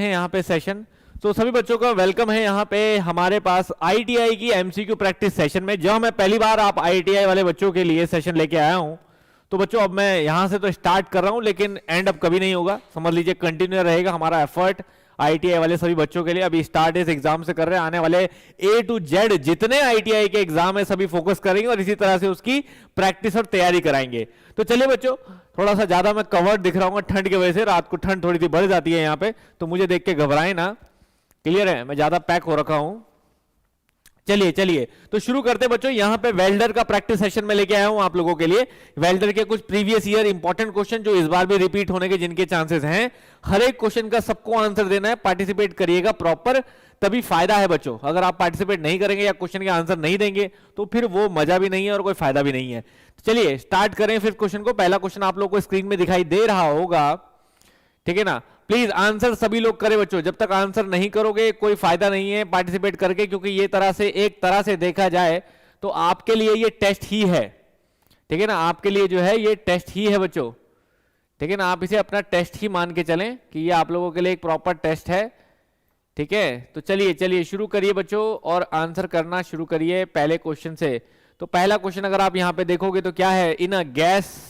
हैं यहाँ पे सेशन। तो सभी बच्चों का वेलकम है यहाँ पे हमारे पास आईटीआई की एमसीक्यू प्रैक्टिस सेशन में। जो मैं पहली बार आप आईटीआई वाले बच्चों के लिए सेशन लेके आया हूँ। तो बच्चों अब मैं यहाँ से तो स्टार्ट कर रहा हूँ, लेकिन एंड अब कभी नहीं होगा, समझ लीजिए कंटिन्यू रहेगा हमारा एफर्ट आईटीआई वाले सभी बच्चों के लिए। अभी स्टार्ट इस एग्जाम से कर रहे हैं, आने वाले ए टू जेड जितने आईटीआई के एग्जाम है सभी फोकस करेंगे और इसी तरह से उसकी प्रैक्टिस और तैयारी कराएंगे। तो चलिए बच्चों, थोड़ा सा ज्यादा मैं कवर्ड दिख रहा हूँ ठंड की वजह से, रात को ठंड थोड़ी सी बढ़ जाती है यहाँ पे, तो मुझे देख के घबराए ना। क्लियर है, मैं ज्यादा पैक हो रखा हूं। चलिए चलिए तो शुरू करते हैं बच्चों। यहां पे वेल्डर का प्रैक्टिस सेशन में लेके आया हूं आप लोगों के लिए। वेल्डर के कुछ प्रीवियस ईयर इंपॉर्टेंट क्वेश्चन जो इस बार भी रिपीट होने के जिनके चांसेस हैं, हर एक क्वेश्चन का सबको आंसर देना है। पार्टिसिपेट करिएगा प्रॉपर, तभी फायदा है बच्चों। अगर आप पार्टिसिपेट नहीं करेंगे या क्वेश्चन के आंसर नहीं देंगे तो फिर वो मजा भी नहीं है और कोई फायदा भी नहीं है। तो चलिए स्टार्ट करें फिर क्वेश्चन को। पहला क्वेश्चन आप लोग को स्क्रीन में दिखाई दे रहा होगा, ठीक है ना। प्लीज आंसर सभी लोग करें बच्चों, जब तक आंसर नहीं करोगे कोई फायदा नहीं है पार्टिसिपेट करके, क्योंकि ये तरह से एक तरह से देखा जाए तो आपके लिए ये टेस्ट ही है, ठीक है ना। आपके लिए जो है ये टेस्ट ही है बच्चों, ठीक है ना। आप इसे अपना टेस्ट ही मान के चलें कि ये आप लोगों के लिए एक प्रॉपर टेस्ट है, ठीक है। तो चलिए चलिए शुरू करिए बच्चों और आंसर करना शुरू करिए पहले क्वेश्चन से। तो पहला क्वेश्चन अगर आप यहां पे देखोगे तो क्या है, in a gas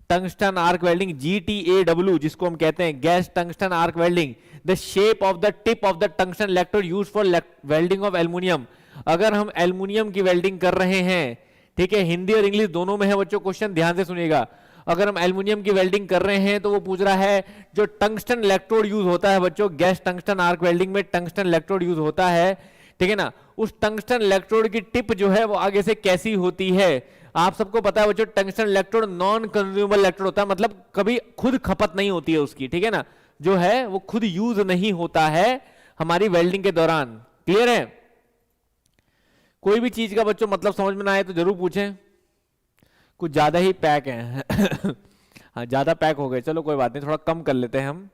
tungsten arc welding GTAW, जिसको हम कहते हैं gas tungsten arc welding, the shape of the tip of the tungsten electrode use for welding of aluminium. अगर हम एल्युमिनियम की वेल्डिंग कर रहे हैं, ठीक है, हिंदी और इंग्लिश दोनों में है बच्चों क्वेश्चन, ध्यान से सुनिएगा। अगर हम एल्युमिनियम की वेल्डिंग कर रहे हैं तो वो पूछ रहा है जो टंगस्टन इलेक्ट्रोड यूज होता है बच्चों, गैस टंगस्टन आर्क वेल्डिंग में टंगस्टन इलेक्ट्रोड यूज होता है, ठीक है ना। उस टंगस्टन इलेक्ट्रोड की टिप जो है वो आगे से कैसी होती है। आप सबको पता है बच्चों tungsten electrode non consumable electrode होता है, मतलब कभी खुद खपत नहीं होती है उसकी, ठीक है ना, जो है वो खुद यूज नहीं होता है हमारी वेल्डिंग के दौरान। क्लियर है। कोई भी चीज का बच्चों मतलब समझ में ना आए तो जरूर पूछें, कुछ ज्यादा ही पैक है हाँ ज्यादा पैक हो गए, चलो कोई बात नहीं, थोड़ा कम कर लेते हैं हम।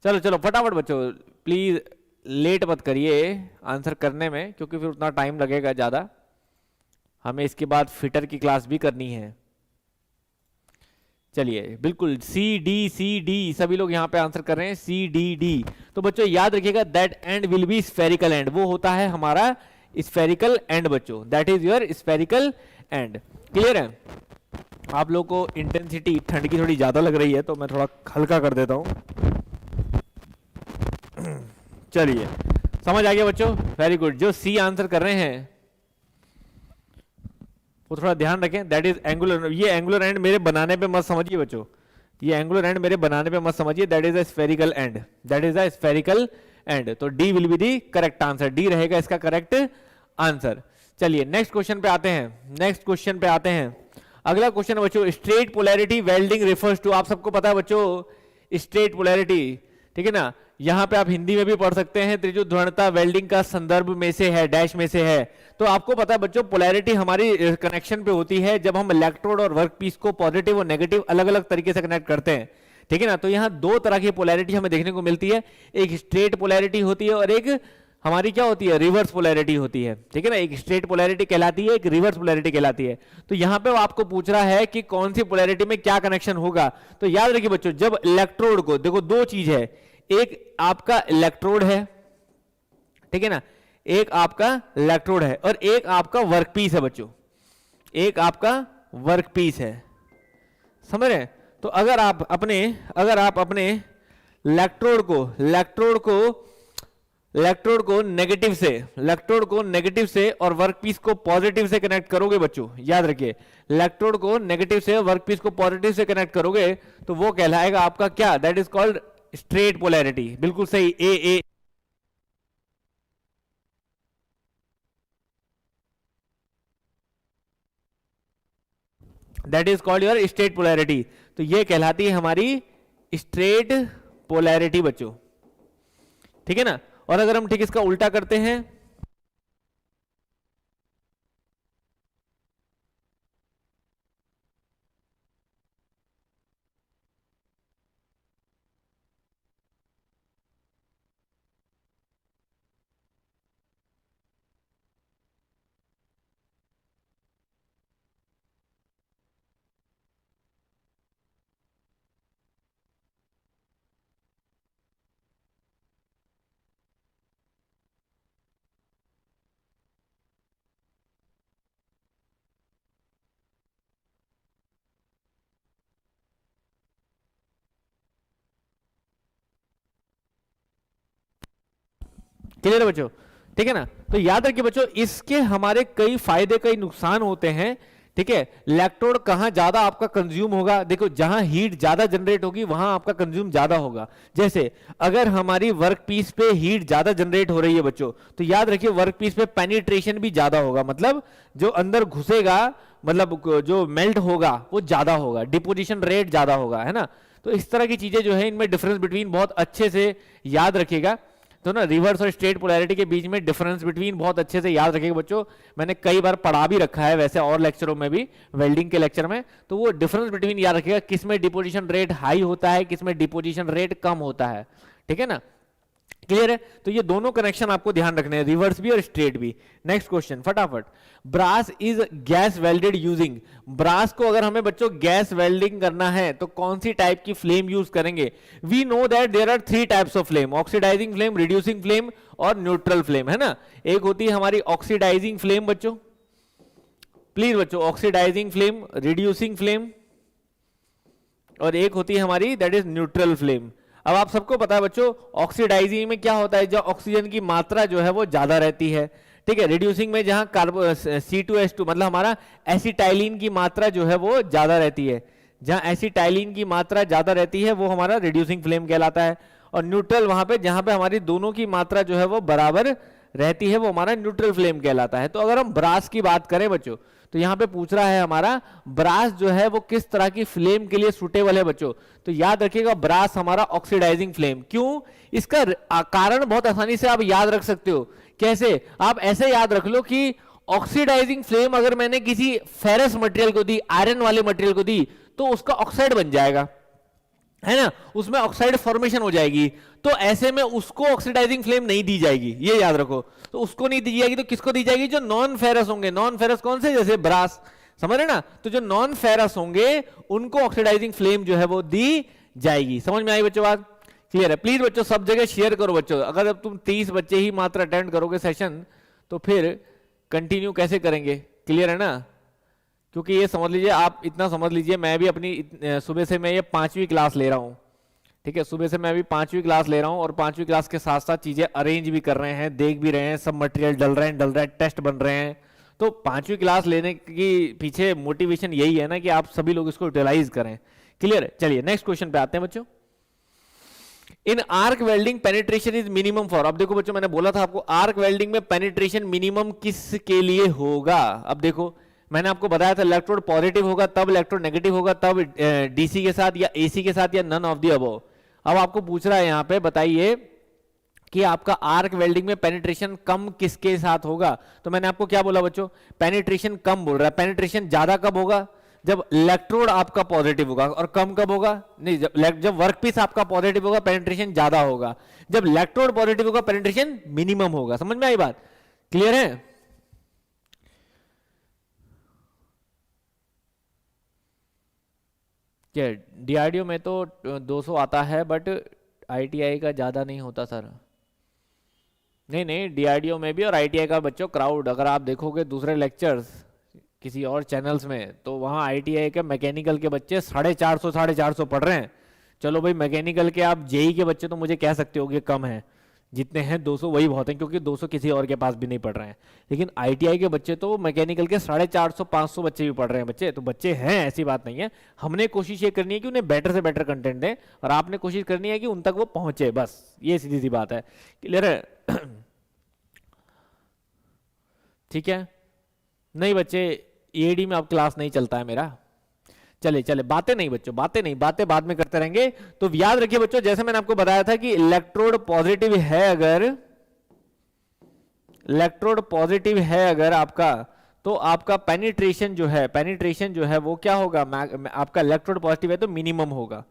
चलो चलो फटाफट बच्चों, प्लीज लेट मत करिए आंसर करने में, क्योंकि फिर उतना टाइम लगेगा ज्यादा, हमें इसके बाद फिटर की क्लास भी करनी है। चलिए बिल्कुल सी डी सभी लोग यहां पे आंसर कर रहे हैं CDD। तो बच्चों याद रखिएगा that and will be spherical and, वो होता है हमारा स्फेरिकल एंड बच्चों, that is your spherical and. Clear है। आप लोग को इंटेंसिटी ठंड की थोड़ी ज्यादा लग रही है तो मैं थोड़ा हल्का कर देता हूं। चलिए समझ आ गया बच्चों, वेरी गुड। जो सी आंसर कर रहे हैं वो थोड़ा ध्यान रखें, दैट इज एंगुलर। ये एंगुलर एंड मेरे बनाने पे मत समझिए बच्चों, ये एंगुलर एंड मेरे बनाने पे मत समझिए, that is a spherical end, that is a spherical end. तो D will be the correct answer, D रहेगा इसका करेक्ट आंसर। चलिए नेक्स्ट क्वेश्चन पे आते हैं, नेक्स्ट क्वेश्चन पे आते हैं। अगला क्वेश्चन बच्चों, straight polarity welding refers to, आप सबको पता है बच्चों स्ट्रेट पोलैरिटी, ठीक है ना। यहां पे आप हिंदी में भी पढ़ सकते हैं, त्रिज्यू ध्रुवणता वेल्डिंग का संदर्भ में से है, डैश में से है। तो आपको पता है बच्चों पोलैरिटी हमारी कनेक्शन पे होती है जब हम इलेक्ट्रोड और वर्कपीस को पॉजिटिव और नेगेटिव अलग अलग तरीके से कनेक्ट करते हैं, ठीक है ना। तो यहाँ दो तरह की पोलैरिटी हमें देखने को मिलती है, एक स्ट्रेट पोलैरिटी होती है और एक हमारी क्या होती है, रिवर्स पोलैरिटी होती है, ठीक है ना। एक स्ट्रेट पोलैरिटी कहलाती है, एक रिवर्स पोलैरिटी कहलाती है। तो यहाँ पे वो आपको पूछ रहा है कि कौन सी पोलैरिटी में क्या कनेक्शन होगा। तो याद रखिए बच्चों, जब इलेक्ट्रोड को, देखो दो चीज है, एक आपका इलेक्ट्रोड है, ठीक है ना, एक आपका इलेक्ट्रोड है और एक आपका वर्कपीस है बच्चों, एक आपका वर्कपीस है, समझ रहे हैं। तो अगर आप अपने इलेक्ट्रोड को नेगेटिव से और वर्कपीस को पॉजिटिव से कनेक्ट करोगे बच्चों, याद रखिए इलेक्ट्रोड को नेगेटिव से वर्कपीस को पॉजिटिव से कनेक्ट करोगे तो वो कहलाएगा आपका क्या, that is called straight polarity. बिल्कुल सही, A that is called your straight polarity. तो ये कहलाती है हमारी स्ट्रेट पोलैरिटी बच्चों, ठीक है ना। और अगर हम ठीक इसका उल्टा करते हैं, क्लियर है बच्चों? ठीक है ना? तो याद रखिए बच्चों, इसके हमारे कई फायदे कई नुकसान होते हैं। ठीक है, इलेक्ट्रोड कहां ज्यादा आपका कंज्यूम होगा, देखो जहां हीट ज्यादा जनरेट होगी वहां आपका कंज्यूम ज्यादा होगा। जैसे अगर हमारी वर्क पीस पे हीट ज्यादा जनरेट हो रही है बच्चों, तो याद रखिए वर्क पीस पे पेनिट्रेशन भी ज्यादा होगा, मतलब जो अंदर घुसेगा, मतलब जो मेल्ट होगा वो ज्यादा होगा, डिपोजिशन रेट ज्यादा होगा, है ना? तो इस तरह की चीजें जो है इनमें डिफरेंस बिटवीन बहुत अच्छे से याद रखिएगा। तो ना रिवर्स और स्ट्रेट पोलैरिटी के बीच में डिफरेंस बिटवीन बहुत अच्छे से याद रखिएगा बच्चों। मैंने कई बार पढ़ा भी रखा है वैसे और लेक्चरों में भी, वेल्डिंग के लेक्चर में, तो वो डिफरेंस बिटवीन याद रखिएगा, किसमें डिपोजिशन रेट हाई होता है, किसमें डिपोजिशन रेट कम होता है। ठीक है ना? क्लियर है? तो ये दोनों कनेक्शन आपको ध्यान रखने हैं, रिवर्स भी और स्ट्रेट भी। नेक्स्ट क्वेश्चन फटाफट। Brass is gas welded using, brass को अगर हमें बच्चों गैस वेल्डिंग करना है तो कौन सी टाइप की फ्लेम यूज करेंगे? We know that there are 3 types of flame, oxidizing flame, reducing flame और न्यूट्रल फ्लेम, है ना? एक होती है हमारी ऑक्सीडाइजिंग फ्लेम बच्चों, प्लीज बच्चों, ऑक्सीडाइजिंग फ्लेम, रिड्यूसिंग फ्लेम, और एक होती है हमारी दैट इज न्यूट्रल फ्लेम। अब आप सबको पता है बच्चों, ऑक्सीडाइजिंग में क्या होता है, जो ऑक्सीजन की मात्रा जो है वो ज्यादा रहती है। ठीक है, रिड्यूसिंग में जहां C2H2 मतलब हमारा एसिटाइलिन की मात्रा जो है वो ज्यादा रहती है, जहां एसिटाइलिन की मात्रा ज्यादा रहती है वो हमारा रिड्यूसिंग फ्लेम कहलाता है। और न्यूट्रल वहां पे जहां पे हमारी दोनों की मात्रा जो है वो बराबर रहती है वो हमारा न्यूट्रल फ्लेम कहलाता है। तो अगर हम ब्रास की बात करें बच्चों, तो यहां पे पूछ रहा है हमारा ब्रास जो है वो किस तरह की फ्लेम के लिए सुटेबल है बच्चों। तो याद रखिएगा ब्रास हमारा ऑक्सीडाइजिंग फ्लेम। क्यों? इसका कारण बहुत आसानी से आप याद रख सकते हो। कैसे? आप ऐसे याद रख लो कि ऑक्सीडाइजिंग फ्लेम अगर मैंने किसी फेरस मटेरियल को दी, आयरन वाले मटेरियल को दी, तो उसका ऑक्साइड बन जाएगा, है ना? उसमें ऑक्साइड फॉर्मेशन हो जाएगी। तो ऐसे में उसको ऑक्सीडाइजिंग फ्लेम नहीं दी जाएगी, ये याद रखो। तो उसको नहीं दी जाएगी तो किसको दी जाएगी? जो नॉन फेरस होंगे। नॉन फेरस कौन से? जैसे ब्रास, समझ रहे ना? तो जो नॉन फेरस होंगे उनको ऑक्सीडाइजिंग फ्लेम जो है वो दी जाएगी। समझ में आई बच्चों बात? क्लियर है? प्लीज बच्चों सब जगह शेयर करो बच्चों। अगर अब तुम 30 बच्चे ही मात्र अटेंड करोगे सेशन तो फिर कंटिन्यू कैसे करेंगे? क्लियर है ना? क्योंकि ये समझ लीजिए, आप इतना समझ लीजिए, मैं भी अपनी सुबह से मैं ये 5वीं क्लास ले रहा हूँ। ठीक है, सुबह से मैं भी 5वीं क्लास ले रहा हूँ और 5वीं क्लास के साथ साथ चीजें अरेंज भी कर रहे हैं, देख भी रहे हैं, सब मटेरियल डल रहे हैं, टेस्ट बन रहे हैं। तो 5वीं क्लास लेने की पीछे मोटिवेशन यही है ना कि आप सभी लोग इसको यूटिलाइज करें। क्लियर है? चलिए नेक्स्ट क्वेश्चन पे आते हैं बच्चों। In arc welding penetration is minimum for, अब देखो बच्चों मैंने बोला था आपको आर्क वेल्डिंग में पेनिट्रेशन मिनिमम किसके लिए होगा? अब देखो मैंने आपको बताया था इलेक्ट्रोड पॉजिटिव होगा तब, इलेक्ट्रोड नेगेटिव होगा तब, डीसी के साथ या एसी के साथ या नन ऑफ द अबव। अब आपको पूछ रहा है यहां पे, बताइए कि आपका आर्क वेल्डिंग में पेनिट्रेशन कम किसके साथ होगा? तो मैंने आपको क्या बोला बच्चों? पेनिट्रेशन कम बोल रहा है। पेनिट्रेशन ज्यादा कब होगा? जब इलेक्ट्रोड आपका पॉजिटिव होगा। और कम कब होगा? नहीं, जब वर्कपीस आपका पॉजिटिव होगा पेनिट्रेशन ज्यादा होगा। जब इलेक्ट्रोड पॉजिटिव होगा पेनिट्रेशन मिनिमम होगा। समझ में आई बात? क्लियर है? क्या डीआरडीओ में तो 200 आता है बट आईटीआई का ज्यादा नहीं होता सर। नहीं नहीं, डीआरडीओ में भी और आईटीआई का बच्चों क्राउड अगर आप देखोगे दूसरे लेक्चर्स किसी और चैनल्स में तो वहाँ आईटीआई के मैकेनिकल के बच्चे 450 पढ़ रहे हैं। चलो भाई मैकेनिकल के आप जेई के बच्चे तो मुझे कह सकते हो कि कम है, जितने हैं 200 वही बहुत हैं क्योंकि 200 किसी और के पास भी नहीं पढ़ रहे हैं। लेकिन आईटीआई के बच्चे तो मैकेनिकल के 450-500 बच्चे भी पढ़ रहे हैं। बच्चे तो बच्चे हैं, ऐसी बात नहीं है। हमने कोशिश ये करनी है कि उन्हें बेटर से बेटर कंटेंट दें और आपने कोशिश करनी है कि उन तक वो पहुंचे, बस ये सीधी सी बात है। क्लियर है? ठीक है? नहीं बच्चे ईएडी में अब क्लास नहीं चलता है मेरा। चले चले बातें नहीं बच्चों, बातें नहीं, बातें बाद में करते रहेंगे। तो याद रखिए बच्चों, जैसे मैंने आपको बताया था कि इलेक्ट्रोड पॉजिटिव है अगर, इलेक्ट्रोड पॉजिटिव है अगर आपका, तो आपका पेनिट्रेशन जो है, पेनिट्रेशन जो है वो क्या होगा? आपका इलेक्ट्रोड पॉजिटिव है तो मिनिमम होगा,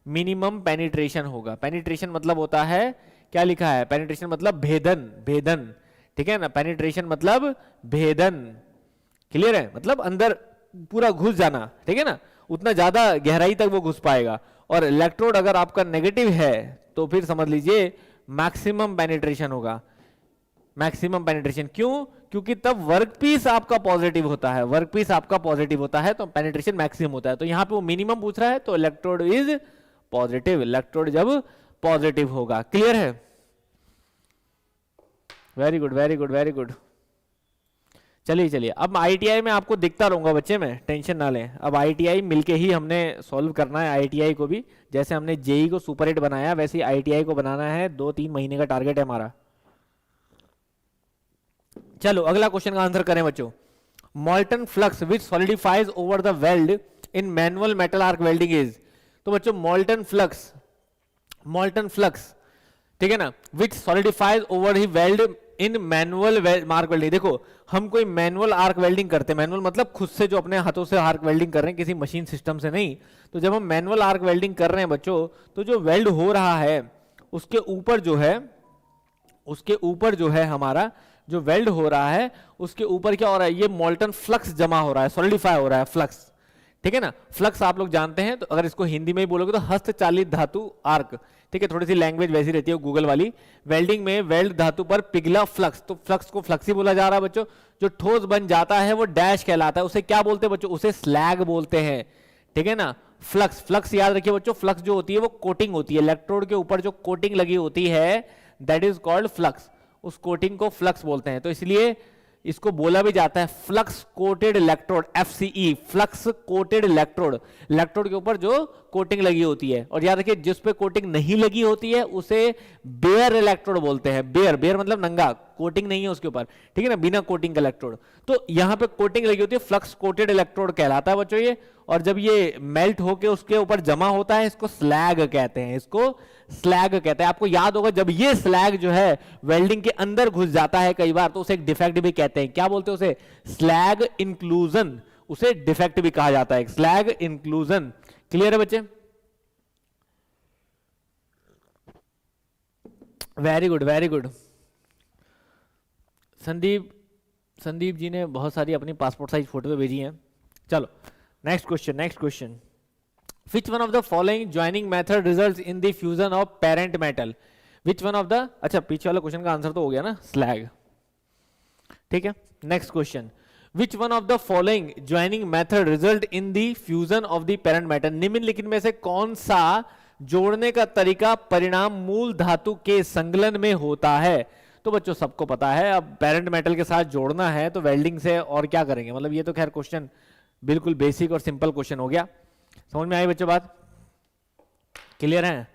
मिनिमम पेनिट्रेशन होगा। पेनिट्रेशन मतलब होता है, क्या लिखा है? पेनिट्रेशन मतलब भेदन, भेदन। ठीक है ना? पेनिट्रेशन मतलब भेदन। क्लियर है? मतलब अंदर पूरा घुस जाना। ठीक है ना? उतना ज्यादा गहराई तक वो घुस पाएगा। और इलेक्ट्रोड अगर आपका नेगेटिव है तो फिर समझ लीजिए मैक्सिमम पेनिट्रेशन होगा, मैक्सिमम पेनिट्रेशन। क्यों? क्योंकि तब वर्कपीस आपका पॉजिटिव होता है, वर्कपीस आपका पॉजिटिव होता है तो पेनिट्रेशन मैक्सिमम होता है। तो यहां पे वो मिनिमम पूछ रहा है तो इलेक्ट्रोड इज पॉजिटिव, इलेक्ट्रोड जब पॉजिटिव होगा। क्लियर है? Very good very good very good. चलिए चलिए, अब आईटीआई में आपको दिखता रहूंगा बच्चे, में टेंशन ना लें। अब आईटीआई मिलके ही हमने सॉल्व करना है आईटीआई को भी। जैसे हमने जेई को सुपर 8 बनाया, वैसे ही आईटीआई को बनाना है। 2-3 महीने का टारगेट है हमारा। चलो अगला क्वेश्चन का आंसर करें बच्चों। Molten flux which solidifies over the weld in manual metal arc welding is. तो बच्चों मॉल्टन फ्लक्स, ठीक है ना, विच सॉलिडिफाइज ओवर ही weld in manual arc welding. देखो हम कोई मैनुअल आर्क वेल्डिंग करते हैं, मैनुअल मतलब खुद से जो अपने हाथों से आर्क वेल्डिंग कर रहे हैं, किसी मशीन सिस्टम से नहीं। तो जब हम मैनुअल आर्क वेल्डिंग कर रहे हैं बच्चों, तो जो वेल्ड हो रहा है उसके ऊपर जो है हमारा जो वेल्ड हो रहा है, उसके ऊपर क्या हो रहा है, ये मॉल्टन फ्लक्स जमा हो रहा है, सॉलिडिफाई हो रहा है फ्लक्स, ठीक है ना। फ्लक्स आप लोग जानते हैं, तो अगर इसको हिंदी में ही बोलोगे तो हस्तचालित धातु आर्क, ठीक है। थोड़ी सी लैंग्वेज वैसी रहती है गूगल वाली। वेल्डिंग में वेल्ड धातु पर पिघला फ्लक्स, तो फ्लक्स को फ्लक्स ही बोला जा रहा है बच्चों। जो ठोस बन जाता है वो डैश कहलाता है। उसे क्या बोलते हैं बच्चों, उसे स्लैग बोलते हैं, ठीक है ना। फ्लक्स याद रखिए बच्चों, फ्लक्स जो होती है वो कोटिंग होती है, इलेक्ट्रोड के ऊपर जो कोटिंग लगी होती है दैट इज कॉल्ड फ्लक्स। उस कोटिंग को फ्लक्स बोलते हैं। तो इसलिए इसको बोला भी जाता है flux coated electrode, FCE, flux coated electrode. Electrode के ऊपर जो कोटिंग लगी होती है, और याद रखिए जिस पे कोटिंग नहीं लगी होती है उसे बेयर इलेक्ट्रोड बोलते हैं। बेयर मतलब नंगा, कोटिंग नहीं है उसके ऊपर, ठीक है ना, बिना कोटिंग का इलेक्ट्रोड। तो यहां पे कोटिंग लगी होती है, फ्लक्स कोटेड इलेक्ट्रोड कहलाता है बच्चों ये। और जब ये मेल्ट होके उसके ऊपर जमा होता है, इसको स्लैग कहते हैं, इसको स्लैग कहते हैं। आपको याद होगा जब ये स्लैग जो है वेल्डिंग के अंदर घुस जाता है कई बार, तो उसे एक डिफेक्ट भी कहते हैं। क्या बोलते हैं उसे, स्लैग इंक्लूजन, उसे डिफेक्ट भी कहा जाता है, स्लैग इंक्लूजन। क्लियर है बच्चे? Very good very good. Sandeep ji ने बहुत सारी अपनी पासपोर्ट साइज फोटो भेजी हैं। चलो next question. Which one of the following joining method results in the fusion of parent metal? Which one of the, अच्छा पीछे वाला क्वेश्चन का आंसर तो हो गया ना, स्लैग, ठीक है। Next question, Which one of the following joining method result in the fusion of the parent metal? निम्नलिखित में से कौन सा जोड़ने का तरीका परिणाम मूल धातु के संगलन में होता है? तो बच्चों सबको पता है, अब पेरेंट मेटल के साथ जोड़ना है तो वेल्डिंग से और क्या करेंगे, मतलब ये तो खैर क्वेश्चन बिल्कुल बेसिक और सिंपल क्वेश्चन हो गया। समझ में आई बच्चों बात? क्लियर है?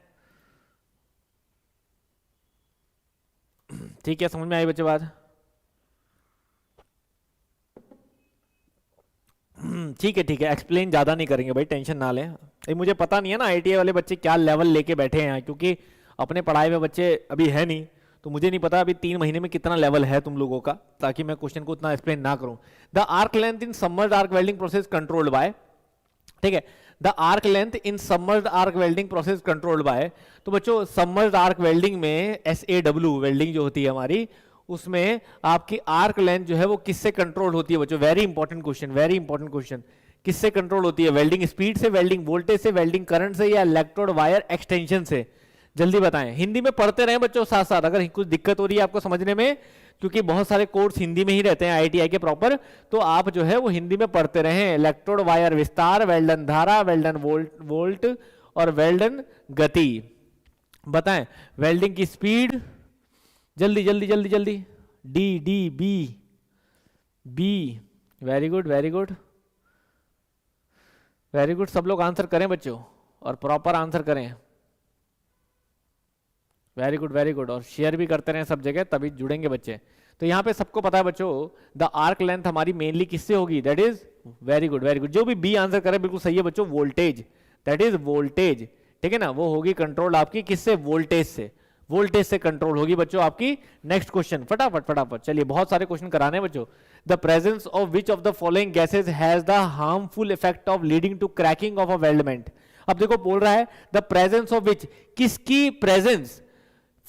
ठीक है, समझ में आई बच्चों बात? ठीक है, एक्सप्लेन ज्यादा नहीं करेंगे भाई, टेंशन ना लें। मुझे पता नहीं है ना आईटीआई वाले बच्चे क्या लेवल लेके बैठे हैं, क्योंकि अपने पढ़ाई में बच्चे अभी है नहीं, तो मुझे नहीं पता अभी 3 महीने में कितना लेवल है तुम लोगों का, ताकि मैं क्वेश्चन को उतना एक्सप्लेन ना करूं। The arc length in submerged arc welding process controlled by, ठीक है, the arc length in submerged arc welding process controlled by. तो बच्चों सबमर्ज्ड आर्क वेल्डिंग में SAW वेल्डिंग जो होती है हमारी, उसमें आपकी आर्क लेंथ जो है वो किससे कंट्रोल होती है बच्चों? वेरी इंपॉर्टेंट क्वेश्चन, किससे कंट्रोल होती है? वेल्डिंग स्पीड से, वेल्डिंग वोल्टेज से, वेल्डिंग करंट से, या इलेक्ट्रोड वायर एक्सटेंशन से? जल्दी बताएं। हिंदी में पढ़ते रहें बच्चों साथ साथ, अगर कुछ दिक्कत हो रही है आपको समझने में, क्योंकि बहुत सारे कोर्स हिंदी में ही रहते हैं आईटीआई के प्रॉपर, तो आप जो है वो हिंदी में पढ़ते रहें। इलेक्ट्रोड वायर विस्तार, वेल्डन धारा, वेल्डन वोल्ट और वेल्डन गति। बताएं वेल्डिंग की स्पीड, जल्दी जल्दी जल्दी जल्दी। बी। वेरी गुड, सब लोग आंसर करें बच्चों, और प्रॉपर आंसर करें। वेरी गुड, और शेयर भी करते रहे सब जगह, तभी जुड़ेंगे बच्चे। तो यहाँ पे सबको पता है बच्चों, द आर्क लेंथ हमारी मेनली किससे होगी? That is very good. जो भी बी आंसर करे बिल्कुल सही है बच्चों, वोल्टेज, दैट इज वोल्टेज, ठीक है ना। वो होगी कंट्रोल आपकी किससे? वोल्टेज से कंट्रोल होगी बच्चों आपकी। नेक्स्ट क्वेश्चन, फटाफट चलिए, बहुत सारे क्वेश्चन कराने हैं बच्चों। The presence of which of the following gases has the harmful effect of leading to cracking of a weldment. अब देखो बोल रहा है द प्रेजेंस ऑफ विच, किसकी presence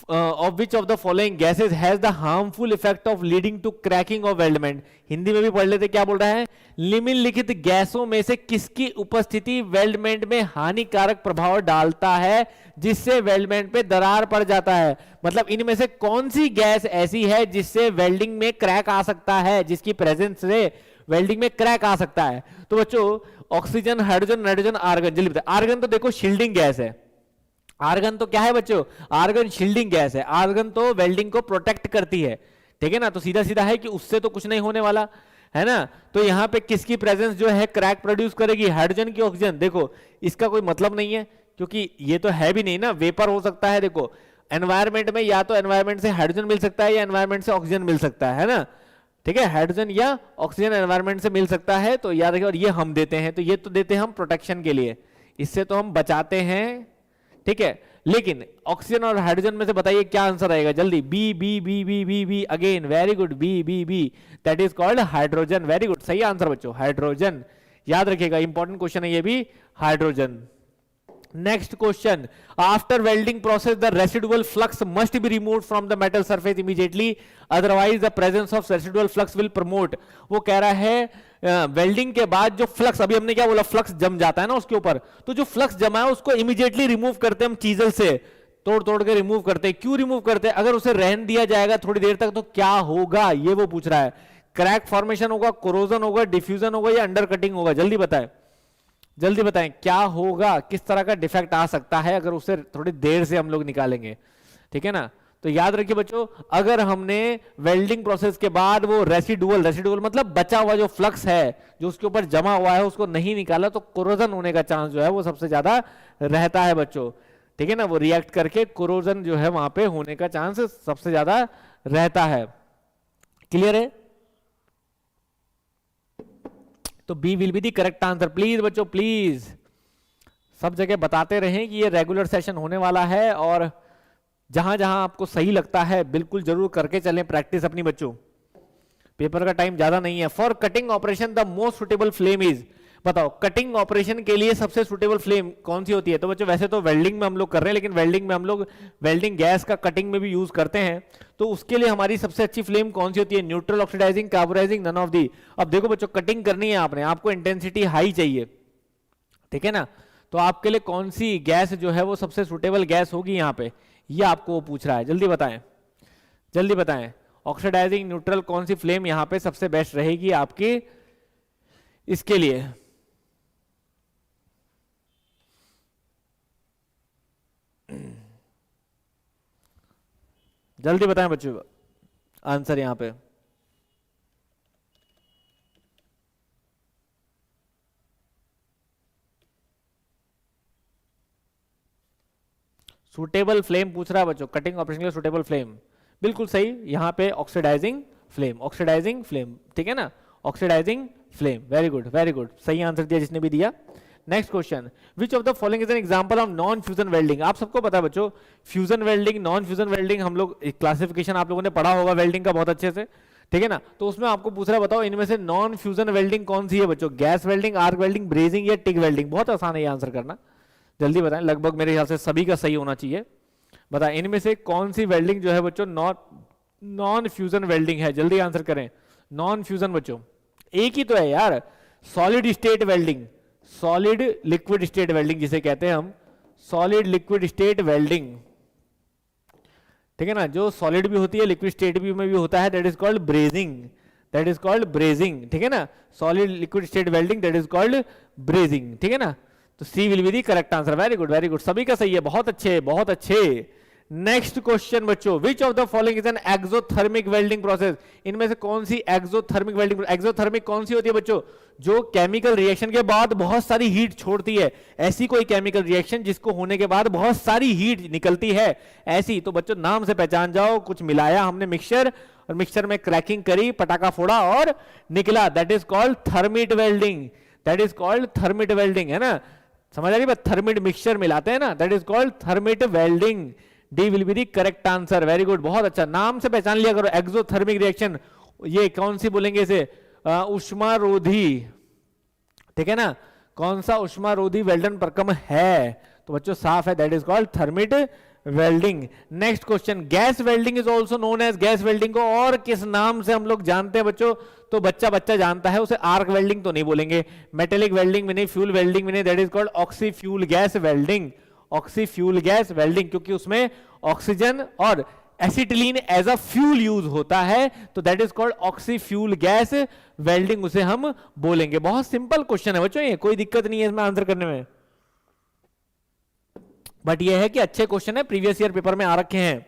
of which of the following gases has the harmful effect of leading to cracking of weldment। Hindi में भी पढ़ लेते, क्या बोल रहा है? निम्नलिखित गैसों में से किसकी उपस्थिति वेल्डमेंट में हानिकारक प्रभाव डालता है जिससे वेल्डमेंट पे दरार पड़ जाता है? मतलब इनमें से कौन सी गैस ऐसी है जिससे वेल्डिंग में क्रैक आ सकता है, जिसकी प्रेजेंस से वेल्डिंग में क्रैक आ सकता है? तो बच्चों ऑक्सीजन, हाइड्रोजन, नाइट्रोजन, आर्गन। जल्दी बताए। आर्गन तो देखो शील्डिंग गैस है। आर्गन तो क्या है बच्चों? आर्गन शील्डिंग गैस है। आर्गन तो वेल्डिंग को प्रोटेक्ट करती है, ठीक है ना। तो सीधा सीधा है कि उससे तो कुछ नहीं होने वाला है ना। तो यहाँ पे किसकी प्रेजेंस जो है क्रैक प्रोड्यूस करेगी, हाइड्रोजन की ऑक्सीजन। देखो इसका कोई मतलब नहीं है क्योंकि ये तो है भी नहीं ना, वेपर हो सकता है। देखो एनवायरमेंट में या तो एनवायरमेंट से हाइड्रोजन मिल सकता है या एनवायरमेंट से ऑक्सीजन मिल सकता है ना। ठीक है, हाइड्रोजन या ऑक्सीजन एनवायरमेंट से मिल सकता है। तो याद रखिए, और ये हम देते हैं, तो ये तो देते हैं हम प्रोटेक्शन के लिए, इससे तो हम बचाते हैं। ठीक है, लेकिन ऑक्सीजन और हाइड्रोजन में से बताइए क्या आंसर आएगा जल्दी। B B B B B B again, very good, B B B, that is called hydrogen. Very good, सही आंसर बच्चों, हाइड्रोजन। याद रखिएगा, इंपॉर्टेंट क्वेश्चन है ये भी, hydrogen. Next question, after welding process the residual flux must be removed from the metal surface immediately, otherwise the presence of residual flux will promote। वो कह रहा है वेल्डिंग के बाद जो फ्लक्स, अभी हमने क्या बोला, फ्लक्स जम जाता है ना उसके ऊपर, तो जो फ्लक्स जमा है उसको इमीडिएटली रिमूव करते हैं हम चीजल से, तोड़ तोड़ के रिमूव करते हैं। क्यों रिमूव करते हैं? अगर उसे रहने दिया जाएगा थोड़ी देर तक तो क्या होगा, ये वो पूछ रहा है। क्रैक फॉर्मेशन होगा, कोरोजन होगा, डिफ्यूजन होगा या अंडर कटिंग होगा? जल्दी बताएं, जल्दी बताएं क्या होगा, किस तरह का डिफेक्ट आ सकता है अगर उसे थोड़ी देर से हम लोग निकालेंगे। ठीक है ना। तो याद रखिए बच्चों, अगर हमने वेल्डिंग प्रोसेस के बाद वो रेसिडुअल मतलब बचा हुआ जो फ्लक्स है जो उसके ऊपर जमा हुआ है उसको नहीं निकाला, तो कोरोजन होने का चांस जो है वो सबसे ज्यादा रहता है बच्चों। ठीक है ना, वो रिएक्ट करके कोरोजन जो है वहां पे होने का चांस सबसे ज्यादा रहता है। क्लियर है? तो B will be the correct answer. Please बच्चों प्लीज सब जगह बताते रहें कि ये रेगुलर सेशन होने वाला है, और जहां जहां आपको सही लगता है बिल्कुल जरूर करके चलें प्रैक्टिस अपनी बच्चों। पेपर का टाइम ज्यादा नहीं है। For cutting operation the most suitable flame is, बताओ कटिंग ऑपरेशन के लिए सबसे सुटेबल फ्लेम कौन सी होती है? तो बच्चों वैसे तो वेल्डिंग में हम लोग कर रहे हैं, लेकिन वेल्डिंग में हम लोग वेल्डिंग गैस का कटिंग में भी यूज करते हैं, तो उसके लिए हमारी सबसे अच्छी फ्लेम कौन सी होती है? Neutral, oxidizing, carburizing, none of the. अब देखो बच्चों, कटिंग करनी है आपने, आपको इंटेंसिटी हाई चाहिए। ठीक है ना, तो आपके लिए कौन सी गैस जो है वो सबसे सुटेबल गैस होगी यहाँ पे, ये आपको वो पूछ रहा है। जल्दी बताएं, जल्दी बताएं, ऑक्सीडाइजिंग, न्यूट्रल, कौन सी फ्लेम यहाँ पे सबसे बेस्ट रहेगी आपकी इसके लिए? जल्दी बताएं बच्चों आंसर यहां पे। सुटेबल फ्लेम पूछ रहा है बच्चों, कटिंग ऑपरेशन के लिए सुटेबल फ्लेम, बिल्कुल सही यहां पे ऑक्सीडाइजिंग फ्लेम, ऑक्सीडाइजिंग फ्लेम। ठीक है ना, oxidizing flame. Very good, very good, सही आंसर दिया जिसने भी दिया। Next question, which of the following is an example of non fusion welding? आप सबको पता है बच्चों, fusion welding, non fusion welding, हम लोग क्लासिफिकेशन आप लोगों ने पढ़ा होगा वेल्डिंग का बहुत अच्छे से। ठीक है ना, तो उसमें आपको पूछ रहा है बताओ इनमें से नॉन फ्यूजन वेल्डिंग कौन सी है बच्चों? Gas welding, arc welding, brazing या टिक वेल्डिंग? बहुत आसान है ये आंसर करना, जल्दी बताएं। लगभग मेरे ख्याल से सभी का सही होना चाहिए। बताएं इनमें से कौन सी वेल्डिंग जो है बच्चों नॉन फ्यूजन वेल्डिंग है? जल्दी आंसर करें। नॉन फ्यूजन बच्चों एक ही तो है यार, solid state welding, solid liquid state welding जिसे कहते हैं हम, सॉलिड लिक्विड स्टेट वेल्डिंग। ठीक है ना, जो सॉलिड भी होती है लिक्विड स्टेट भी में भी होता है, that is called brazing, that is called brazing. ठीक है ना, solid liquid state welding, that is called brazing. ठीक है ना, तो C will be the correct answer. Very good, very good, सभी का सही है, बहुत अच्छे, बहुत अच्छे। नेक्स्ट क्वेश्चन बच्चों, विच of the following is an exothermic welding process? इनमें से कौन सी एक्सोथर्मिक वेल्डिंग, एक्सोथर्मिक कौन सी होती है बच्चों? जो केमिकल रिएक्शन के बाद बहुत सारी हीट छोड़ती है, ऐसी कोई केमिकल रिएक्शन जिसको होने के बाद बहुत सारी हीट निकलती है, ऐसी। तो बच्चों नाम से पहचान जाओ, कुछ मिलाया हमने मिक्सचर, और मिक्सचर में क्रैकिंग करी, पटाखा फोड़ा और निकला, that is called thermite welding, that is called thermite welding. है ना, समझ आ रही बात? थर्मिट मिक्सचर मिलाते हैं ना, that is called thermite welding. D will be the correct answer. Very good, बहुत अच्छा, नाम से पहचान लिया करो। एक्सोथर्मिक रिएक्शन, ये कौन सी बोलेंगे इसे? उष्मारोधी। ठीक है ना, कौन सा उष्मारोधी वेल्डन प्रक्रम है? तो बच्चों साफ है, that is called thermite welding. Next question, gas welding is also known as, gas welding को और किस नाम से हम लोग जानते हैं बच्चों? तो बच्चा बच्चा जानता है उसे, आर्क वेल्डिंग तो नहीं बोलेंगे, मेटेलिक वेल्डिंग भी नहीं, फ्यूल वेल्डिंग भी नहीं, that is called oxy fuel gas welding, oxy fuel gas welding, क्योंकि उसमें ऑक्सीजन और acetylene as a fuel use होता है, तो that is called oxy fuel gas welding, उसे हम बोलेंगे। बहुत सिंपल क्वेश्चन है बच्चों, ये कोई दिक्कत नहीं है इसमें आंसर करने में, बट ये है कि अच्छे क्वेश्चन है, प्रीवियस ईयर पेपर में आ रखे हैं।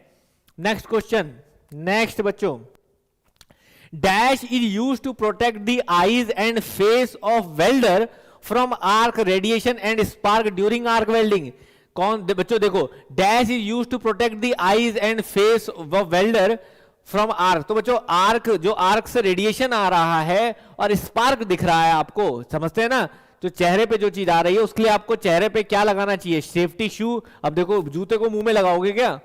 नेक्स्ट क्वेश्चन, नेक्स्ट बच्चों, dash is use to protect the eyes and face of welder from arc radiation and spark during arc welding. कौन बच्चों देखो, dash is use to protect the eyes and face of welder from arc. तो बच्चों arc, जो arc से radiation आ रहा है और स्पार्क दिख रहा है आपको, समझते हैं ना, जो चेहरे पे जो चीज आ रही है उसके लिए आपको चेहरे पे क्या लगाना चाहिए, सेफ्टी शू। अब देखो जूते को मुंह में लगाओगे क्या,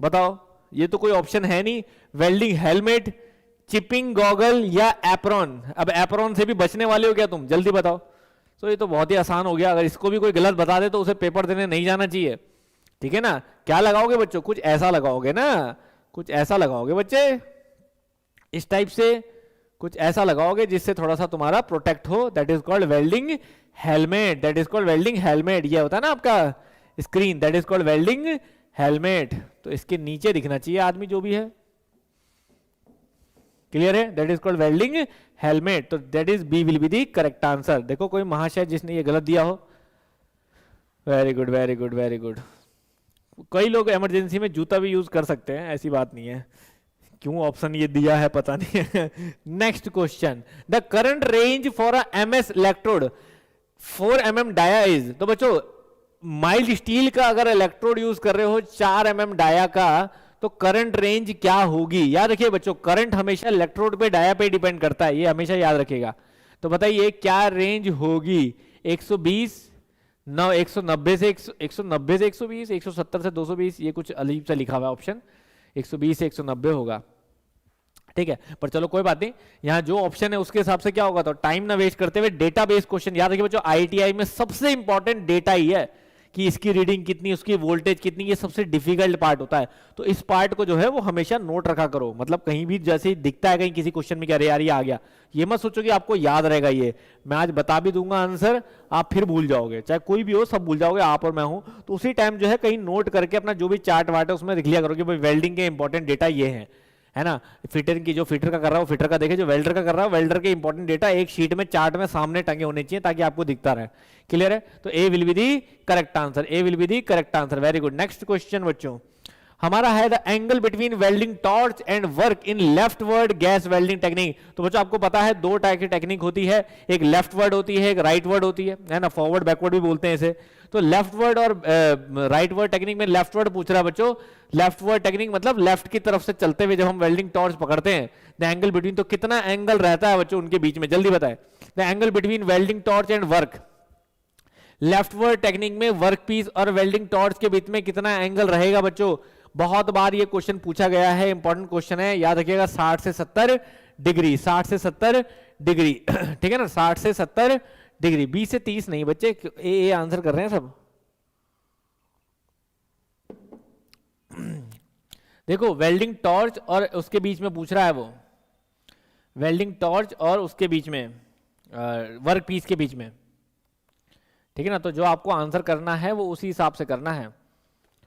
बताओ, ये तो कोई ऑप्शन है नहीं। वेल्डिंग हेलमेट, चिपिंग गॉगल या एप्रॉन। अब एप्रॉन से भी बचने वाले हो क्या तुम, जल्दी बताओ। तो ये तो बहुत ही आसान हो गया, अगर इसको भी कोई गलत बता दे तो उसे पेपर देने नहीं जाना चाहिए, ठीक है ना। क्या लगाओगे बच्चों, कुछ ऐसा लगाओगे ना, कुछ ऐसा लगाओगे बच्चे, इस टाइप से कुछ ऐसा लगाओगे जिससे थोड़ा सा तुम्हारा प्रोटेक्ट हो, that is called welding helmet, that is called welding helmet. ये होता है ना आपका screen, that is called welding helmet. तो इसके नीचे दिखना चाहिए आदमी जो भी है, क्लियर है, that is called welding helmet. तो that is B will be the correct answer. देखो कोई महाशय जिसने ये गलत दिया हो, very good very good very good. कई लोग इमरजेंसी में जूता भी यूज कर सकते हैं, ऐसी बात नहीं है, क्यों ऑप्शन ये दिया है पता नहीं है। Next question, the current range for a MS electrode 4 mm dia is. तो बच्चों माइल्ड स्टील का अगर इलेक्ट्रोड यूज कर रहे हो 4 mm डाया का, तो करंट रेंज क्या होगी। याद रखिए बच्चों, करंट हमेशा इलेक्ट्रोड पे डाया पे डिपेंड करता है, ये हमेशा याद रखिएगा। तो बताइए क्या रेंज होगी, 120, 190 से 190 से 120, 170 से 220, ये कुछ अजीब सा लिखा हुआ है ऑप्शन, 120 से 190 होगा, ठीक है। पर चलो कोई बात नहीं, यहाँ जो ऑप्शन है उसके हिसाब से क्या होगा। तो टाइम ना वेस्ट करते हुए डेटाबेस क्वेश्चन याद रखिए बच्चों, आईटीआई में सबसे इंपॉर्टेंट डेटा ही है कि इसकी रीडिंग कितनी, उसकी वोल्टेज कितनी, ये सबसे डिफिकल्ट पार्ट होता है। तो इस पार्ट को जो है वो हमेशा नोट रखा करो, मतलब कहीं भी जैसे दिखता है कहीं किसी क्वेश्चन में कि अरे यार ये आ गया, ये मत सोचो कि आपको याद रहेगा। ये मैं आज बता भी दूंगा आंसर, आप फिर भूल जाओगे, चाहे कोई भी हो सब भूल जाओगे, आप और मैं हूं। तो उसी टाइम जो है कहीं नोट करके अपना जो भी चार्ट वार्ट है उसमें लिख लिया करो कि भाई वेल्डिंग के इंपॉर्टेंट डेटा ये है ना। फिटर की, जो फिटर का कर रहा हो फिटर का देखे, जो वेल्डर का कर रहा हो वेल्डर के इंपॉर्टेंट डेटा एक शीट में चार्ट में सामने टंगे होने चाहिए ताकि आपको दिखता रहे, क्लियर है। तो A will be the correct answer, A will be the correct answer, very good. Next question बच्चों हमारा है the angle between welding torch and work in leftward gas welding technique. तो बच्चों आपको पता है दो टाइप की टेक्निक होती है, एक लेफ्ट वर्ड होती है, एक राइट वर्ड होती है ना, फॉरवर्ड बैकवर्ड भी बोलते हैं इसे। तो लेफ्ट वर्ड और राइट वर्ड टेक्निक में लेफ्ट वर्ड पूछ रहा है बच्चों, लेफ्ट वर्ड टेक्निक मतलब लेफ्ट की तरफ से चलते हुए जब हम वेल्डिंग टॉर्च पकड़ते हैं, द एंगल बिटवीन, तो कितना एंगल रहता है बच्चों उनके बीच में, जल्दी बताएं। The angle between welding torch and work, left word technique में वर्क पीस और वेल्डिंग टॉर्च के बीच में कितना एंगल रहेगा बच्चों। बहुत बार ये क्वेश्चन पूछा गया है, इंपॉर्टेंट क्वेश्चन है, याद रखिएगा 60 से 70 डिग्री, 60 से 70 डिग्री, ठीक है ना, 60 से 70 डिग्री, 20 से 30 नहीं बच्चे, ए आंसर कर रहे हैं सब। देखो वेल्डिंग टॉर्च और उसके बीच में पूछ रहा है वो, वेल्डिंग टॉर्च और उसके बीच में वर्क पीस के बीच में, ठीक है ना। तो जो आपको आंसर करना है वो उसी हिसाब से करना है,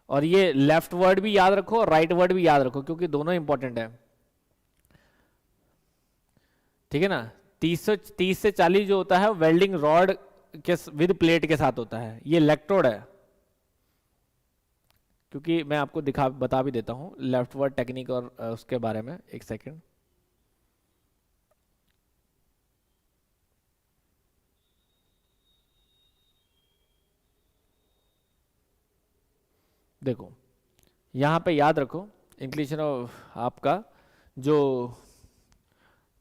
और ये लेफ्ट वर्ड भी याद रखो और राइट वर्ड भी याद रखो क्योंकि दोनों इंपॉर्टेंट है, ठीक है ना। 30 से 40 जो होता है वेल्डिंग रॉड के विद प्लेट के साथ होता है, ये इलेक्ट्रोड है, क्योंकि मैं आपको बता भी देता हूं लेफ्ट वर्ड टेक्निक और उसके बारे में, एक सेकेंड। देखो यहाँ पे याद रखो इंक्लिनेशन ऑफ आपका जो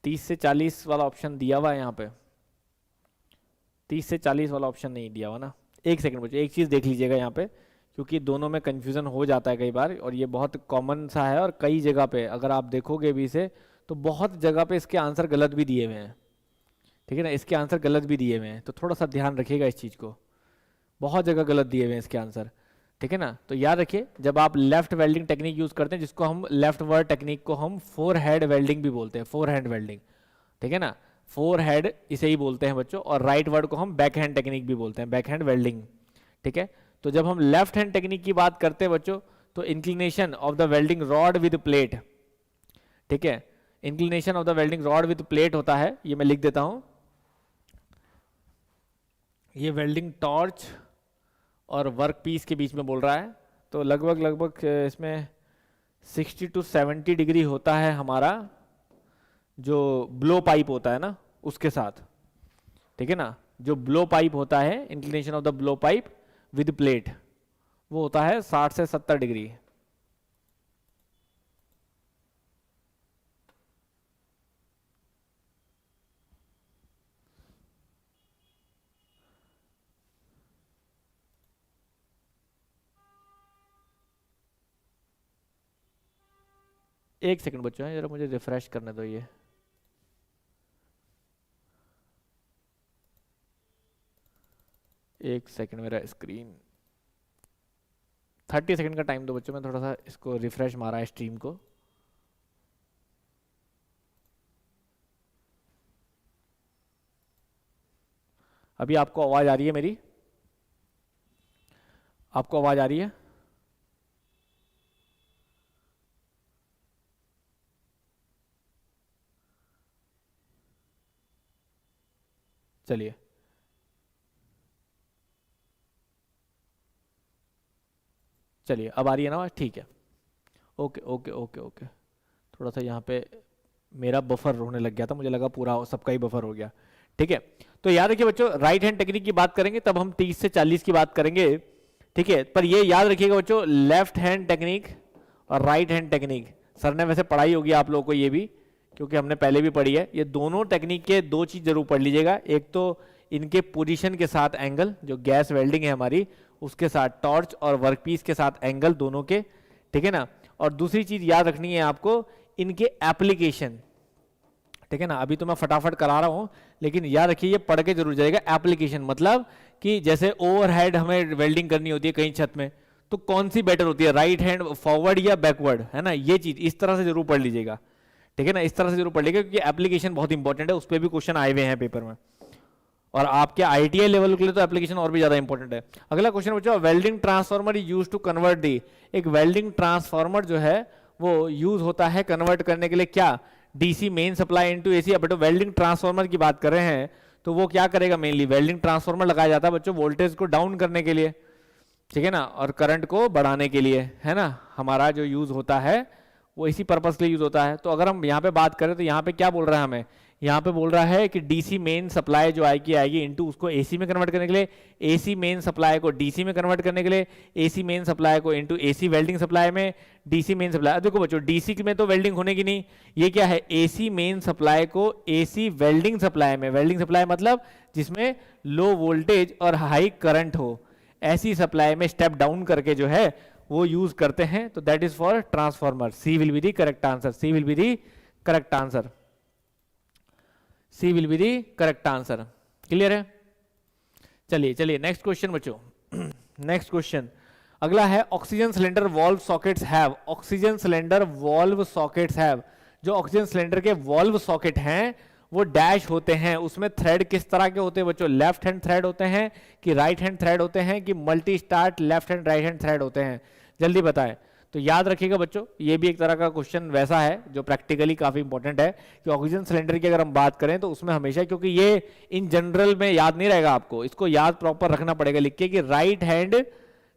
30 से 40 वाला ऑप्शन दिया हुआ है, यहाँ पे 30 से 40 वाला ऑप्शन नहीं दिया हुआ ना। एक सेकंड बच्चों, एक चीज़ देख लीजिएगा यहाँ पे, क्योंकि दोनों में कंफ्यूजन हो जाता है कई बार, और ये बहुत कॉमन सा है, और कई जगह पे अगर आप देखोगे भी इसे तो बहुत जगह पे इसके आंसर गलत भी दिए हुए हैं, ठीक है ना, इसके आंसर गलत भी दिए हुए हैं, तो थोड़ा सा ध्यान रखिएगा इस चीज़ को, बहुत जगह गलत दिए हुए हैं इसके आंसर, ठीक है ना। तो याद रखिए जब आप लेफ्ट वेल्डिंग टेक्निक यूज करते हैं, जिसको हम लेफ्ट वर्ड टेक्निक को हम 4 हेड वेल्डिंग भी बोलते हैं, 4 हैंड वेल्डिंग, ठीक है ना, 4 हेड इसे ही बोलते हैं बच्चों, और राइट वर्ड को हम बैक हैंड टेक्निक भी बोलते हैं, बैक हैंड वेल्डिंग, ठीक है। तो जब हम लेफ्ट हैंड टेक्निक की बात करते हैं बच्चों, तो inclination of the welding rod with plate, ठीक है, inclination of the welding rod with plate होता है, ये मैं लिख देता हूं, ये वेल्डिंग टॉर्च और वर्क पीस के बीच में बोल रहा है, तो लगभग इसमें 60 to 70 डिग्री होता है हमारा जो ब्लो पाइप होता है ना उसके साथ, ठीक है ना, जो ब्लो पाइप होता है, inclination of the blow pipe with plate, वो होता है 60 से 70 डिग्री। एक सेकंड बच्चों है, जरा मुझे रिफ्रेश करने दो ये। एक सेकंड, मेरा स्क्रीन 30 सेकंड का टाइम दो बच्चों, मैं थोड़ा सा इसको रिफ्रेश मारा है स्ट्रीम को। अभी आपको आवाज आ रही है मेरी? आपको आवाज आ रही है? चलिए, चलिए अब आ रही है ना आवाज? ठीक है, ओके ओके ओके ओके। थोड़ा सा यहाँ पे मेरा बफर होने लग गया था, मुझे लगा पूरा सबका ही बफर हो गया। ठीक है, तो याद रखिए बच्चों, राइट हैंड टेक्निक की बात करेंगे तब हम 30 से 40 की बात करेंगे, ठीक है। पर ये याद रखिएगा बच्चों, लेफ्ट हैंड टेक्निक और राइट हैंड टेक्निक, सर ने वैसे पढ़ाई होगी आप लोगों को ये भी, क्योंकि हमने पहले भी पढ़ी है। ये दोनों टेक्निक के दो चीज जरूर पढ़ लीजिएगा, एक तो इनके पोजीशन के साथ एंगल, जो गैस वेल्डिंग है हमारी उसके साथ टॉर्च और वर्कपीस के साथ एंगल दोनों के, ठीक है ना। और दूसरी चीज याद रखनी है आपको, इनके एप्लीकेशन, ठीक है ना। अभी तो मैं फटाफट करा रहा हूं, लेकिन याद रखिए ये पढ़ के जरूर जाएगा। एप्लीकेशन मतलब कि जैसे ओवरहेड हमें वेल्डिंग करनी होती है कहीं छत में, तो कौन सी बेटर होती है, राइट हैंड फॉरवर्ड या बैकवर्ड, है ना। ये चीज इस तरह से जरूर पढ़ लीजिएगा, ठीक है ना, इस तरह से जरूर पढ़ लीजिएगा, क्योंकि एप्लीकेशन बहुत इंपॉर्टेंट है, उस पर भी क्वेश्चन आए हुए हैं पेपर में। और आपके आईटीआई लेवल के लिए तो एप्लीकेशन और भी ज्यादा इंपॉर्टेंट है। अगला क्वेश्चन बच्चों, welding transformer use to convert the, एक वेल्डिंग ट्रांसफार्मर जो है वो यूज होता है कन्वर्ट करने के लिए क्या, DC main supply into AC. अब वेल्डिंग ट्रांसफार्मर की बात कर रहे हैं तो वो क्या करेगा, मेनली वेल्डिंग ट्रांसफार्मर लगाया जाता है बच्चों वोल्टेज को डाउन करने के लिए, ठीक है ना, और करंट को बढ़ाने के लिए, है ना। हमारा जो यूज होता है वो इसी पर्पस के लिए यूज होता है। तो अगर हम यहाँ पे बात करें तो यहाँ पे क्या बोल रहा है हमें, यहाँ पे बोल रहा है कि डीसी मेन सप्लाई जो आएगी इनटू उसको एसी में कन्वर्ट करने के लिए, एसी मेन सप्लाई को डीसी में कन्वर्ट करने के लिए, एसी मेन सप्लाई को इनटू एसी वेल्डिंग सप्लाई में, डीसी मेन सप्लाई। देखो बच्चों, डीसी में तो वेल्डिंग होने की नहीं, ये क्या है, एसी मेन सप्लाई को एसी वेल्डिंग सप्लाई में, वेल्डिंग सप्लाई मतलब जिसमें लो वोल्टेज और हाई करंट हो, ऐसी सप्लाई में स्टेप डाउन करके जो है वो यूज करते हैं। तो that is for transformer. C will be the correct answer, C will be the correct answer, C will be the correct answer. Clear है? चलिए चलिए नेक्स्ट क्वेश्चन बच्चों, नेक्स्ट क्वेश्चन अगला है, oxygen cylinder valve sockets have, oxygen cylinder valve sockets have, जो oxygen cylinder के valve socket हैं वो डैश होते हैं, उसमें थ्रेड किस तरह के होते हैं बच्चों, लेफ्ट हैंड थ्रेड होते हैं कि राइट हैंड थ्रेड होते हैं कि multi start left hand right hand thread होते हैं, जल्दी बताएं। तो याद रखिएगा बच्चों, ये भी एक तरह का क्वेश्चन वैसा है जो प्रैक्टिकली काफी इंपॉर्टेंट है कि ऑक्सीजन सिलेंडर की अगर हम बात करें तो उसमें हमेशा, क्योंकि ये इन जनरल में याद नहीं रहेगा आपको, इसको याद प्रॉपर रखना पड़ेगा लिख के कि राइट हैंड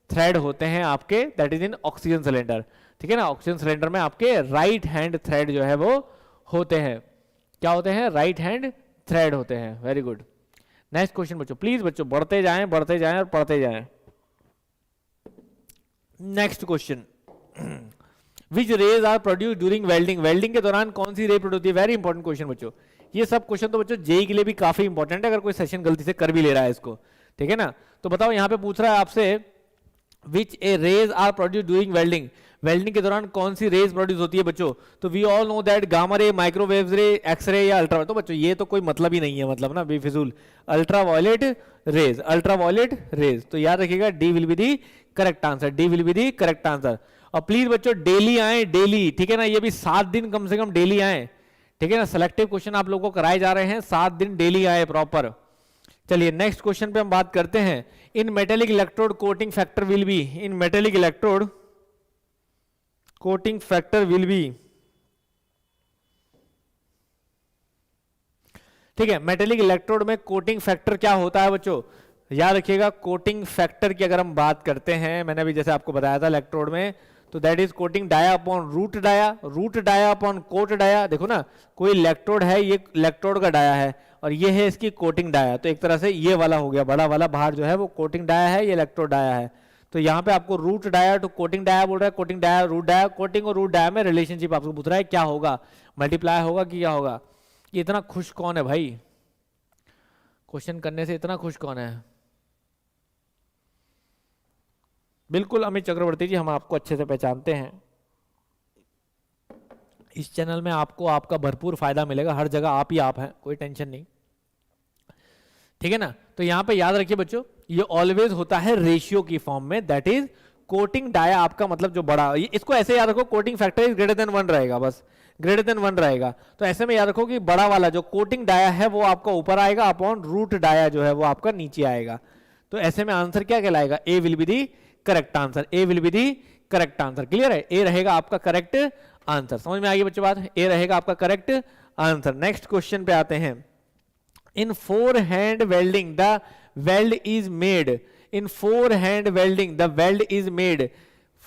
थ्रेड होते हैं आपके, that is in oxygen cylinder, ठीक है ना। ऑक्सीजन सिलेंडर में आपके राइट हैंड थ्रेड जो है वो होते हैं, क्या होते हैं, राइट हैंड थ्रेड होते हैं। Very good. नेक्स्ट क्वेश्चन बच्चों, प्लीज बच्चों बढ़ते जाएं और पढ़ते जाएं। Next question, which rays are produce during welding, welding के दौरान कौन सी रे प्रोड्यूस होती है। वेरी इंपॉर्टेंट क्वेश्चन बच्चों, ये सब क्वेश्चन तो बच्चों जेई के लिए भी काफी इंपॉर्टेंट है, अगर कोई सेशन गलती से कर भी ले रहा है इसको, ठीक है ना। तो बताओ यहाँ पे पूछ रहा है आपसे, which a rays are produce during welding, welding के दौरान कौन सी रेज प्रोड्यूस होती है बच्चों। तो we all know that gamma ray, microwave ray, x ray या अल्ट्रा। तो बच्चों ये तो कोई मतलब ही नहीं है, मतलब ना बेफिजूल, अल्ट्रावायलेट रेज, अल्ट्रावायलेट रेज। तो याद रखिएगा D will be the correct answer, D will be the correct answer. और प्लीज बच्चों डेली आए, डेली, ठीक है ना, ये भी 7 दिन कम से कम डेली आए, ठीक है ना। सिलेक्टिव क्वेश्चन आप लोगों को कराए जा रहे हैं, 7 दिन डेली आए प्रॉपर। चलिए नेक्स्ट क्वेश्चन पे हम बात करते हैं, इन metallic electrode coating factor will be, in metallic electrode coating factor will be, ठीक है। मेटेलिक इलेक्ट्रोड में कोटिंग फैक्टर क्या होता है बच्चों, याद रखिएगा कोटिंग फैक्टर की अगर हम बात करते हैं, मैंने अभी जैसे आपको बताया था इलेक्ट्रोड में, तो that is coating dia upon root dia upon coat dia. देखो ना, कोई इलेक्ट्रोड है, ये इलेक्ट्रोड का डाया है और ये है इसकी कोटिंग डाया, तो एक तरह से ये वाला हो गया, बड़ा वाला बाहर जो है वो कोटिंग डाया है, ये इलेक्ट्रोड डाया है। तो यहाँ पे आपको root dia to coating dia बोल रहा है, coating dia root dia, coating और रूट डाया में रिलेशनशिप आपको पूछ रहा है क्या होगा, मल्टीप्लाई होगा कि क्या होगा। ये इतना खुश कौन है भाई, क्वेश्चन करने से इतना खुश कौन है? बिल्कुल अमित चक्रवर्ती जी, हम आपको अच्छे से पहचानते हैं। इस चैनल में आपको आपका भरपूर फायदा मिलेगा, हर जगह आप ही आप हैं, कोई टेंशन नहीं, ठीक है ना। तो यहां पे याद रखिए बच्चों, ये ऑलवेज होता है रेशियो की फॉर्म में, दैट इज कोटिंग डाया आपका मतलब जो बड़ा, इसको ऐसे याद रखो, coating factor is greater than 1 रहेगा, बस ग्रेटर देन 1 रहेगा। तो ऐसे में याद रखो कि बड़ा वाला जो कोटिंग डाया है वो आपका ऊपर आएगा, अपॉन रूट डाया जो है वो आपका नीचे आएगा। तो ऐसे में आंसर क्या कहलाएगा? A will be the correct answer, A will be the correct answer. Clear है? ए रहेगा आपका करेक्ट आंसर। समझ में आ गई बच्चों बात? ए रहेगा आपका करेक्ट आंसर। नेक्स्ट क्वेश्चन पे आते हैं। In 4 hand welding the weld is made, in 4 hand welding the weld is made,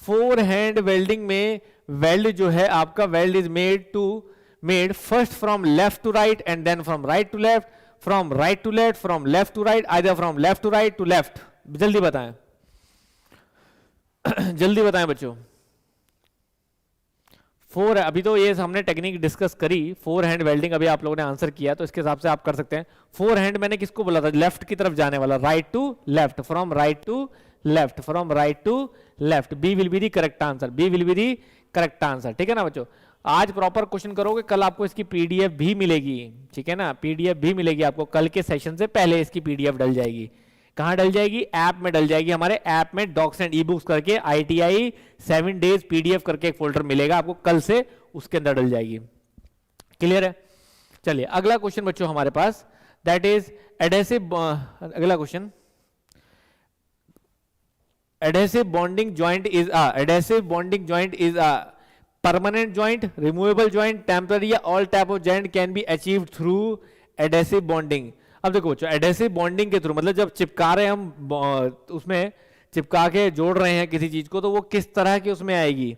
4 hand welding में वेल्ड जो है आपका weld is made first from left to right and then from right to left, from right to left, from left to right, either from left to right to left. जल्दी बताएं जल्दी बताएं बच्चों। 4 अभी तो ये हमने टेक्निक डिस्कस करी, 4 हैंड वेल्डिंग अभी आप लोगों ने आंसर किया, तो इसके हिसाब से आप कर सकते हैं। 4 हैंड मैंने किसको बोला था? लेफ्ट की तरफ जाने वाला, right to left, from right to left, from right to left. B will be the correct answer, B will be the correct answer, ठीक है ना बच्चों। आज प्रॉपर क्वेश्चन करोगे, कल आपको इसकी पीडीएफ भी मिलेगी, ठीक है ना, पीडीएफ भी मिलेगी आपको, कल के सेशन से पहले इसकी पीडीएफ डल जाएगी। कहां डल जाएगी? ऐप में डल जाएगी, हमारे ऐप में डॉक्स एंड ई बुक्स करके ITI 7 डेज पीडीएफ करके एक फोल्डर मिलेगा आपको, कल से उसके अंदर डल जाएगी। क्लियर है? चलिए अगला क्वेश्चन बच्चों हमारे पास, दैट इज एडहेसिव, अगला question, adhesive bonding joint is a permanent joint, removable joint, temporary या all type of joint can be achieved through adhesive bonding। अब देखो बच्चों, adhesive bonding के थ्रू मतलब जब चिपका रहे हैं हम, उसमें चिपका के जोड़ रहे हैं किसी चीज को, तो वो किस तरह की उसमें आएगी?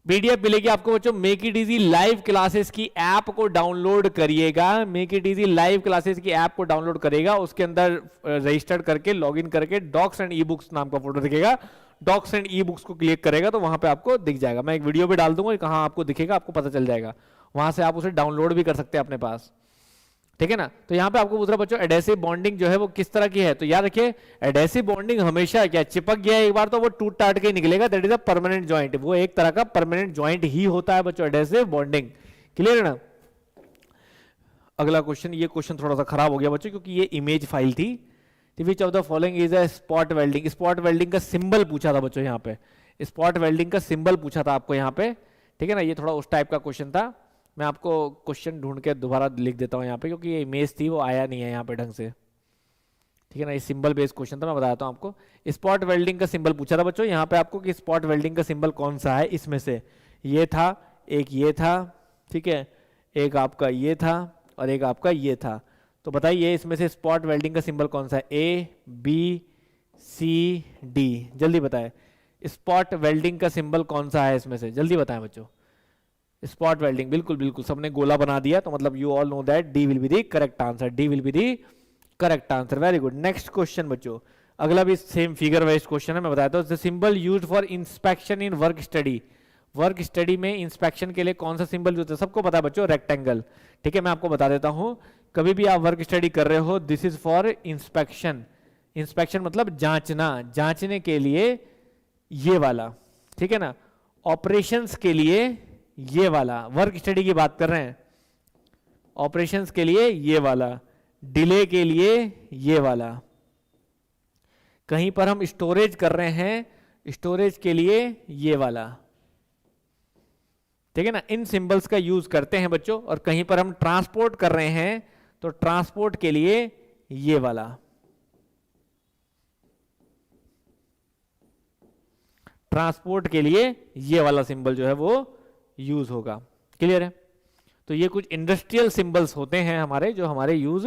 पीडीएफ मिलेगी आपको बच्चों। Make it easy live classes की ऐप को डाउनलोड करिएगा, make it easy live classes की ऐप को डाउनलोड करेगा, उसके अंदर रजिस्टर्ड करके लॉगिन करके डॉक्स एंड ई बुक्स नाम का फोल्डर दिखेगा, डॉक्स एंड ई बुक्स को क्लिक करेगा तो वहां पे आपको दिख जाएगा। मैं एक वीडियो भी डाल दूंगा, कहां आपको दिखेगा, आपको पता चल जाएगा, वहां से आप उसे डाउनलोड भी कर सकते हैं अपने पास, ठीक है ना। तो यहाँ पे आपको पूछ रहा बच्चों एडहेसिव बॉन्डिंग जो है वो किस तरह की है, तो याद रखिए एडहेसिव बॉन्डिंग हमेशा क्या, चिपक गया एक बार तो वो टूट टाट के निकलेगा, that is a permanent joint, वो एक तरह का परमानेंट जॉइंट ही होता है बच्चों एडहेसिव बॉन्डिंग। क्लियर है ना? अगला क्वेश्चन, ये क्वेश्चन थोड़ा सा खराब हो गया बच्चों क्योंकि ये इमेज फाइल थी। विच of the following is a spot welding, spot welding का सिंबल पूछा था बच्चों, यहाँ पे स्पॉट वेल्डिंग का सिंबल पूछा था आपको यहाँ पे, ठीक है ना। ये थोड़ा उस टाइप का क्वेश्चन था, मैं आपको क्वेश्चन ढूंढ के दोबारा लिख देता हूँ यहाँ पे, क्योंकि ये इमेज थी वो आया नहीं है यहाँ पे ढंग से, ठीक है ना। ये सिंबल बेस्ड क्वेश्चन था, मैं बताता हूँ आपको। स्पॉट वेल्डिंग का सिंबल पूछा था बच्चों यहाँ पे आपको कि स्पॉट वेल्डिंग का सिंबल कौन सा है, इसमें से ये था, एक ये था, ठीक है, एक आपका ये था और एक आपका ये था। तो बताइए इसमें से स्पॉट वेल्डिंग का सिंबल कौन सा है? A B C D, जल्दी बताएं स्पॉट वेल्डिंग का सिंबल कौन सा है इसमें से, जल्दी बताएं बच्चों। स्पॉट वेल्डिंग, बिल्कुल बिल्कुल सबने गोला बना दिया, तो मतलब you all know that D will be the correct answer, D will be the correct answer. Very good. Next question बच्चों, अगला भी सेम फिगर वाइज क्वेश्चन है, मैं बताता हूँ। The symbol used for inspection in work study, work study में inspection के लिए कौन सा सिंबल यूज होता है? सबको पता है बच्चों, रेक्टेंगल, ठीक है। मैं आपको बता देता हूँ, कभी भी आप वर्क स्टडी कर रहे हो, this is for inspection, inspection मतलब जांचना, जांचने के लिए ये वाला, ठीक है ना। ऑपरेशंस के लिए ये वाला, वर्क स्टडी की बात कर रहे हैं, ऑपरेशंस के लिए ये वाला, डिले के लिए ये वाला, कहीं पर हम स्टोरेज कर रहे हैं, स्टोरेज के लिए ये वाला, ठीक है ना। इन सिंबल्स का यूज करते हैं बच्चों। और कहीं पर हम ट्रांसपोर्ट कर रहे हैं तो ट्रांसपोर्ट के लिए ये वाला, ट्रांसपोर्ट के लिए ये वाला सिंबल जो है वो यूज होगा। क्लियर है? तो ये कुछ इंडस्ट्रियल सिंबल्स होते हैं हमारे, जो हमारे यूज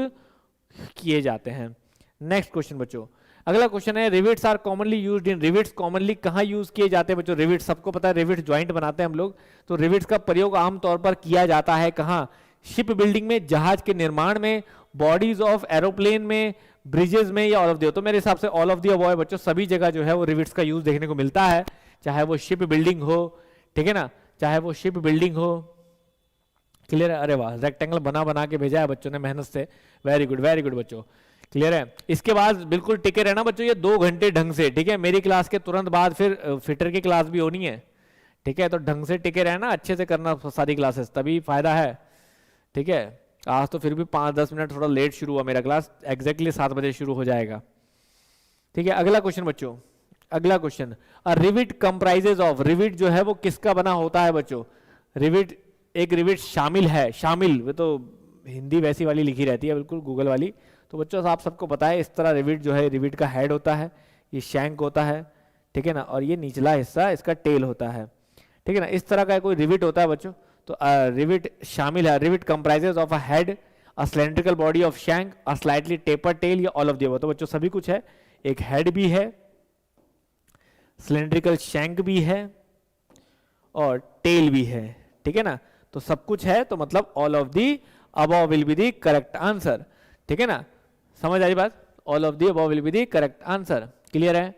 किए जाते हैं। नेक्स्ट क्वेश्चन बच्चों, अगला क्वेश्चन है rivets are commonly used in, rivets commonly कहाँ यूज किए जाते हैं बच्चों? रिविट्स सबको पता है, रिविट्स ज्वाइंट बनाते हैं हम लोग, तो रिविट्स का प्रयोग आमतौर पर किया जाता है कहाँ? शिप बिल्डिंग में, जहाज के निर्माण में, बॉडीज ऑफ एरोप्लेन में, ब्रिजेस में, या ऑल ऑफ द। तो मेरे हिसाब से ऑल ऑफ द अबव है बच्चों, सभी जगह जो है वो रिविट्स का यूज देखने को मिलता है, चाहे वो शिप बिल्डिंग हो, ठीक है ना, चाहे वो शिप बिल्डिंग हो। क्लियर है? अरे वाह, रेक्टेंगल बना बना के भेजा है बच्चों ने मेहनत से, वेरी गुड बच्चों। क्लियर है? इसके बाद बिल्कुल टिके रहना बच्चों, ये 2 घंटे ढंग से, ठीक है, मेरी क्लास के तुरंत बाद फिर फिटर की क्लास भी होनी है, ठीक है, तो ढंग से टिके रहना, अच्छे से करना सारी क्लासेस, तभी फायदा है, ठीक है। आज तो फिर भी 5-10 मिनट थोड़ा लेट शुरू हुआ मेरा क्लास, एग्जैक्टली 7 बजे शुरू हो जाएगा, ठीक है। अगला क्वेश्चन बच्चों, अगला question, rivet comprises of, rivet जो है वो किसका बना होता है बच्चों? रिविट, एक रिविट शामिल है, शामिल, वो तो हिंदी वैसी वाली लिखी रहती है बिल्कुल गूगल वाली, तो बच्चों आप सबको पता है इस तरह रिविट जो है, रिविट का हेड होता है, ये शैंक होता है, ठीक है ना, और ये निचला हिस्सा इसका टेल होता है, ठीक है ना, इस तरह का कोई रिविट होता है बच्चों। तो रिविट शामिल है, rivet comprises of a head, a cylindrical body of shank, a slightly taper tail, या ऑल ऑफ द अबव। तो बच्चों सभी कुछ है, एक हेड भी है, सिलेंड्रिकल शैंक भी है और टेल भी है, ठीक है ना, तो सब कुछ है, तो मतलब all of the above will be the correct answer, ठीक है ना, समझ आई बात? All of the above will be the correct answer. Clear है?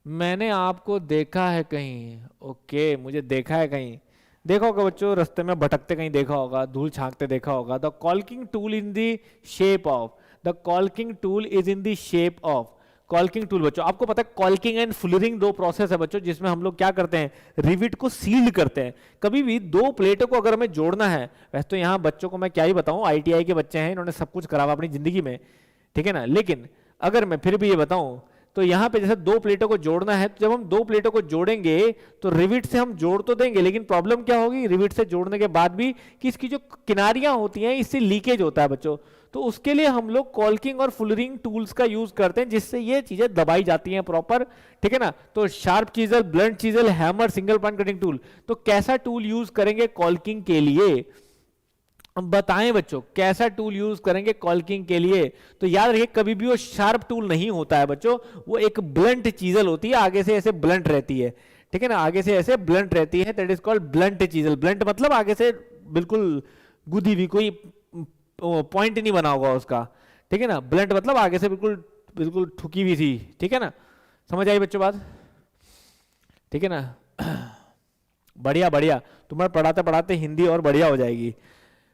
मैंने आपको देखा है कहीं, ओके, मुझे देखा है कहीं, देखा होगा बच्चों, रास्ते में भटकते कहीं देखा होगा, धूल छांकते देखा होगा। The caulking tool in the shape of, the caulking tool is in the shape of, caulking tool बच्चों आपको पता है, कॉल्किंग एंड फुलरिंग 2 प्रोसेस है बच्चों, जिसमें हम लोग क्या करते हैं, रिविट को सील्ड करते हैं। कभी भी 2 प्लेटों को अगर हमें जोड़ना है, वैसे तो यहाँ बच्चों को मैं क्या ही बताऊं, ITI के बच्चे हैं, इन्होंने सब कुछ करा हुआ अपनी जिंदगी में, ठीक है ना, लेकिन अगर मैं फिर भी ये बताऊं, तो यहाँ पे जैसे 2 प्लेटों को जोड़ना है, तो जब हम 2 प्लेटों को जोड़ेंगे तो रिविट से हम जोड़ तो देंगे, लेकिन प्रॉब्लम क्या होगी रिविट से जोड़ने के बाद भी, कि इसकी जो किनारियां होती हैं इससे लीकेज होता है बच्चों, तो उसके लिए हम लोग कॉल्किंग और फुलरिंग टूल्स का यूज करते हैं, जिससे ये चीजें दबाई जाती हैं प्रॉपर, ठीक है ना। तो sharp chisel, blunt chisel, hammer, single point cutting tool, तो कैसा टूल यूज करेंगे कॉल्किंग के लिए, बताएं बच्चों, कैसा टूल यूज करेंगे कॉल्किंग के लिए? तो याद रखिए कभी भी वो शार्प टूल नहीं होता है बच्चों, वो एक ब्लंट चीजल होती है, आगे से ऐसे ब्लंट रहती है, ठीक है ना, आगे से ऐसे ब्लंट रहती है, that is called blunt chisel. Blunt मतलब आगे से बिल्कुल गुदी हुई, कोई पॉइंट नहीं बना होगा उसका, ठीक है ना, ब्लंट मतलब आगे से बिल्कुल बिल्कुल ठुकी हुई थी, ठीक है ना, समझ आई बच्चों बात, ठीक है ना। बढ़िया बढ़िया, तुम्हारे पढ़ाते पढ़ाते हिंदी और बढ़िया हो जाएगी।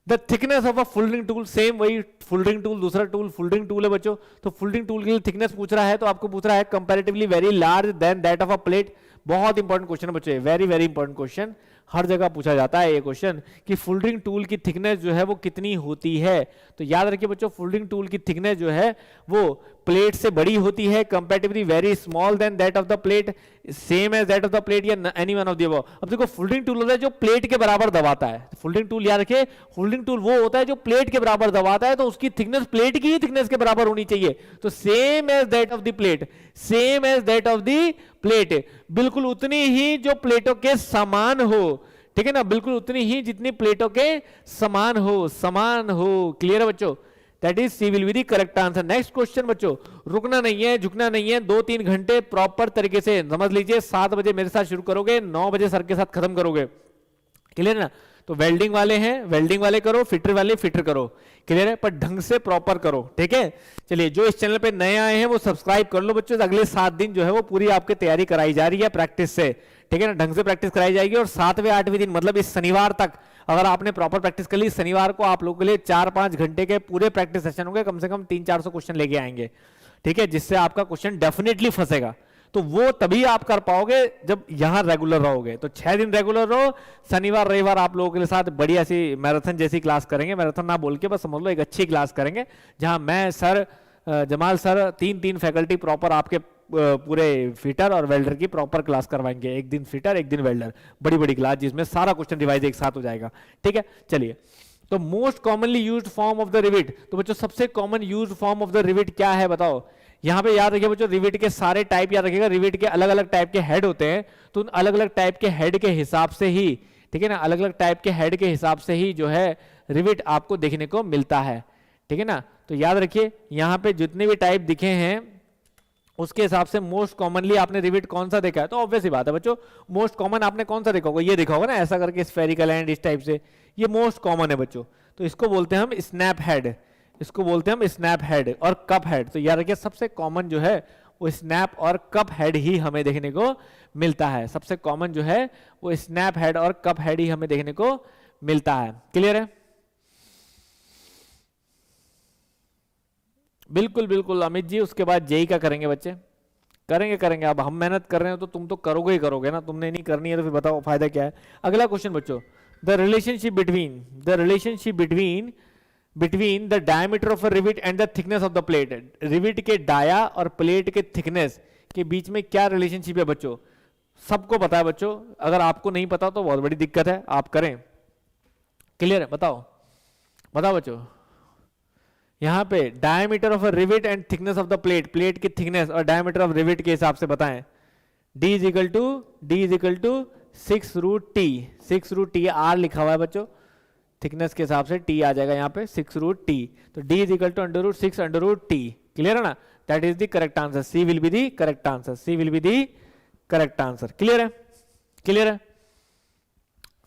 The thickness of a fullering tool, same वही फुलरिंग टूल, दूसरा टूल फुलरिंग टूल है बच्चों, तो फुलरिंग टूल के लिए थिकनेस पूछ रहा है, तो आपको पूछ रहा है comparatively very large than that of a plate. बहुत इंपॉर्टेंट क्वेश्चन है बच्चों, वेरी वेरी इंपॉर्टेंट क्वेश्चन, हर जगह पूछा जाता है ये क्वेश्चन, कि फुलरिंग टूल की थिकनेस जो है वो कितनी होती है। तो याद रखिए बच्चों, फुलरिंग टूल की थिकनेस जो है वो प्लेट से बड़ी होती है, comparatively very small then that of the plate, same as that of the plate, या any one of the above. अब देखो फुलरिंग टूल होता है जो प्लेट के बराबर दबाता है, फुलरिंग टूल याद रखिए, फुलरिंग टूल वो होता है जो प्लेट के बराबर दबाता है, तो उसकी थिकनेस प्लेट की ही थिकनेस के बराबर होनी चाहिए, तो same as that of the plate, same as that of the plate, बिल्कुल उतनी ही जो प्लेटों के समान हो, ठीक है ना, बिल्कुल उतनी ही जितनी प्लेटों के समान हो, समान हो। क्लियर है बच्चों? That is C will be the correct answer. Next question बच्चों, रुकना नहीं है, झुकना नहीं है, 2-3 घंटे प्रॉपर तरीके से समझ लीजिए, 7 बजे मेरे साथ शुरू करोगे, 9 बजे सर के साथ खत्म करोगे। क्लियर है ना? तो वेल्डिंग वाले हैं वेल्डिंग वाले करो, फिटर वाले फिटर करो, क्लियर है, पर ढंग से प्रॉपर करो, ठीक है। चलिए, जो इस चैनल पे नए आए हैं वो सब्सक्राइब कर लो बच्चों, अगले 7 दिन जो है वो पूरी आपकी तैयारी कराई जा रही है प्रैक्टिस से, ठीक है ना, ढंग से प्रैक्टिस कराई जाएगी, और 7वें 8वें दिन मतलब इस शनिवार तक अगर आपने प्रॉपर प्रैक्टिस कर ली, शनिवार को आप लोगों के लिए 4-5 घंटे के पूरे प्रैक्टिस सेशन होंगे, कम से कम 300-400 क्वेश्चन लेके आएंगे, ठीक है, जिससे आपका क्वेश्चन डेफिनेटली फंसेगा। तो वो तभी आप कर पाओगे जब यहां रेगुलर रहोगे। तो 6 दिन रेगुलर रहो, शनिवार रविवार आप लोगों के साथ बढ़िया सी मैराथन जैसी क्लास करेंगे, मैराथन ना बोल के बस समझ लो एक अच्छी क्लास करेंगे, जहां मैं sir, Jamal sir, 3 faculty proper आपके पूरे फिटर और वेल्डर की प्रॉपर क्लास करवाएंगे, एक दिन फिटर एक दिन वेल्डर, बड़ी बड़ी क्लास जिसमें सारा क्वेश्चन रिवाइज एक साथ हो जाएगा, ठीक है। चलिए, तो most commonly used form of the rivet, तो बच्चों सबसे common used form of the rivet क्या है बताओ? यहां पे याद रखिए बच्चों, रिविट के सारे टाइप याद रखिएगा, रिविट के अलग अलग टाइप के हेड होते हैं, तो उन अलग अलग टाइप के हेड के हिसाब से ही, ठीक है ना, अलग अलग टाइप के हेड के हिसाब से ही जो है रिविट आपको देखने को मिलता है, ठीक है ना। तो याद रखिए यहाँ पे जितने भी टाइप दिखे हैं उसके हिसाब से मोस्ट कॉमनली आपने रिविट कौन सा देखा है, तो ऑब्वियस ही बात है बच्चों, मोस्ट कॉमन आपने कौन सा देखा होगा, ये देखा होगा ना ऐसा करके स्फेरिकल एंड इस टाइप से, ये मोस्ट कॉमन है बच्चों। तो इसको बोलते हैं हम स्नैप हेड, इसको बोलते हैं हम स्नैप हेड और कप हेड। तो याद रखिए सबसे कॉमन जो है वो स्नैप और कप हेड ही हमें देखने को मिलता है, सबसे कॉमन जो है वो स्नैप हेड और कप हेड ही हमें देखने को मिलता है। क्लियर है? बिल्कुल बिल्कुल अमित जी, उसके बाद जेई का करेंगे बच्चे, करेंगे करेंगे। अब हम मेहनत कर रहे हो तो तुम तो करोगे ही करोगे ना, तुमने नहीं करनी है तो फिर बताओ फायदा क्या है। अगला क्वेश्चन बच्चों, the relationship between between the diameter of a rivet and the thickness of the plate. Rivet के डाया और प्लेट के थिकनेस के बीच में क्या रिलेशनशिप है बच्चों? सबको पता है बच्चों, अगर आपको नहीं पता तो बहुत बड़ी दिक्कत है, आप करें। क्लियर है? बताओ बताओ बच्चों, यहां पे diameter of a rivet and thickness of the plate, plate की थिकनेस और डायमीटर ऑफ रिविट के हिसाब से बताएं। D is equal to 6√T, 6√T are लिखा हुआ है बच्चों, थिकनेस के हिसाब से T आ जाएगा यहाँ पे 6√T, तो D is equal to √6√T। Clear है ना? That is the correct answer, C will be the correct answer, C will be the correct answer. Clear है? क्लियर है?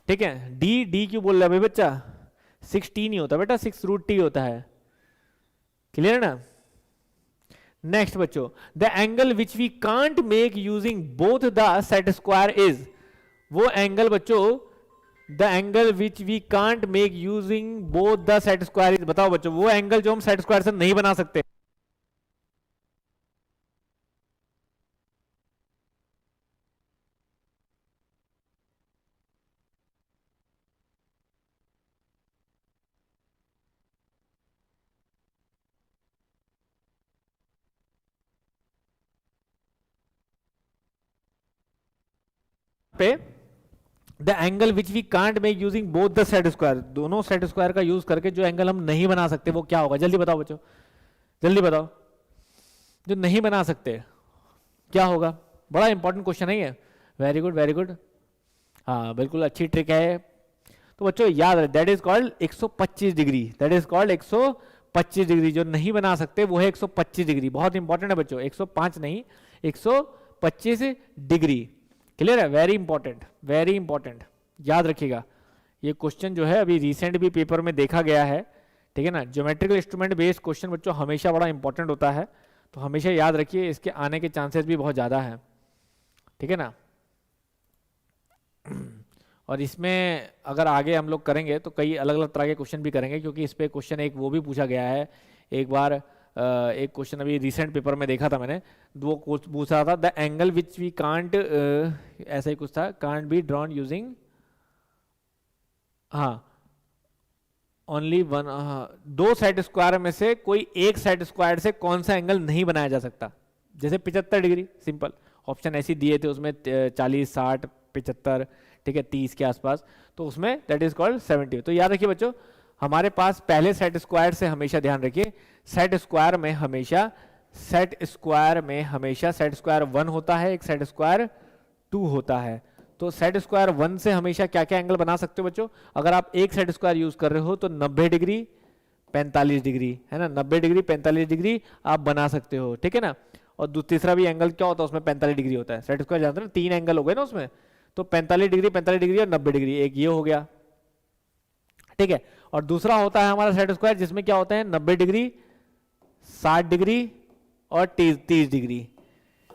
ठीक है। डी क्यों बोल रहा है भाई बच्चा? 6T नहीं होता बेटा, 6√T होता है। क्लियर है ना? नेक्स्ट बच्चों, the angle which we can't make using both the set square is, वो एंगल बच्चों, the angle which we can't make using both the set square is, बताओ बच्चों वो एंगल जो हम सेट स्क्वायर से नहीं बना सकते। पे the angle which we can't make using both the set square, दोनों सेट स्क्वायर का यूज करके जो एंगल हम नहीं बना सकते वो क्या होगा? जल्दी बताओ बच्चों, जल्दी बताओ, जो नहीं बना सकते क्या होगा? बड़ा इंपॉर्टेंट क्वेश्चन है ये। वेरी गुड वेरी गुड, हाँ बिल्कुल अच्छी ट्रिक है। तो बच्चों याद रहे, that is called 125 degree, that is called 125 degree, जो नहीं बना सकते वो है 125 डिग्री। बहुत इंपॉर्टेंट है बच्चों, 105 नहीं 125 डिग्री। क्लियर है? वेरी इंपॉर्टेंट, वेरी इंपॉर्टेंट, याद रखिएगा। ये क्वेश्चन जो है अभी रिसेंट भी पेपर में देखा गया है, ठीक है ना। ज्योमेट्रिकल इंस्ट्रूमेंट बेस्ड क्वेश्चन बच्चों हमेशा बड़ा इंपॉर्टेंट होता है, तो हमेशा याद रखिए, इसके आने के चांसेस भी बहुत ज़्यादा हैं, ठीक है ना। और इसमें अगर आगे हम लोग करेंगे तो कई अलग अलग तरह के क्वेश्चन भी करेंगे, क्योंकि इस पे क्वेश्चन एक वो भी पूछा गया है एक बार, एक क्वेश्चन अभी रिसेंट पेपर में देखा था मैंने, वो पूछ रहा था the angle which we can't, ऐसा ही कुछ था, कांट बी ड्रॉन यूजिंग, हाँ ओनली वन, दो सेट स्क्वायर में से कोई एक सेट स्क्वायर से कौन सा एंगल नहीं बनाया जा सकता? जैसे 75 डिग्री, सिंपल ऑप्शन ऐसे दिए थे उसमें, 40 60 75, ठीक है 30 के आसपास, तो उसमें दैट इज कॉल्ड 70। तो याद रखिए बच्चों, हमारे पास पहले सेट स्क्वायर से हमेशा ध्यान रखिए, सेट स्क्वायर में हमेशा सेट स्क्वायर 1 होता है, एक सेट स्क्वायर 2 होता है। तो सेट स्क्वायर 1 से हमेशा क्या क्या एंगल बना सकते हो बच्चों? अगर आप एक सेट स्क्वायर यूज कर रहे हो तो 90 डिग्री 45 डिग्री, है ना, 90 डिग्री 45 डिग्री आप बना सकते हो, ठीक है ना। और तीसरा भी एंगल क्या होता है उसमें? 45 डिग्री होता है। सेट स्क्वायर जानते हैं 3 एंगल हो गए ना उसमें, तो 45 डिग्री और 90 डिग्री, एक ये हो गया, ठीक है। और दूसरा होता है हमारा सेट स्क्वायर जिसमें क्या होता है 90 डिग्री 60 डिग्री और 30 डिग्री,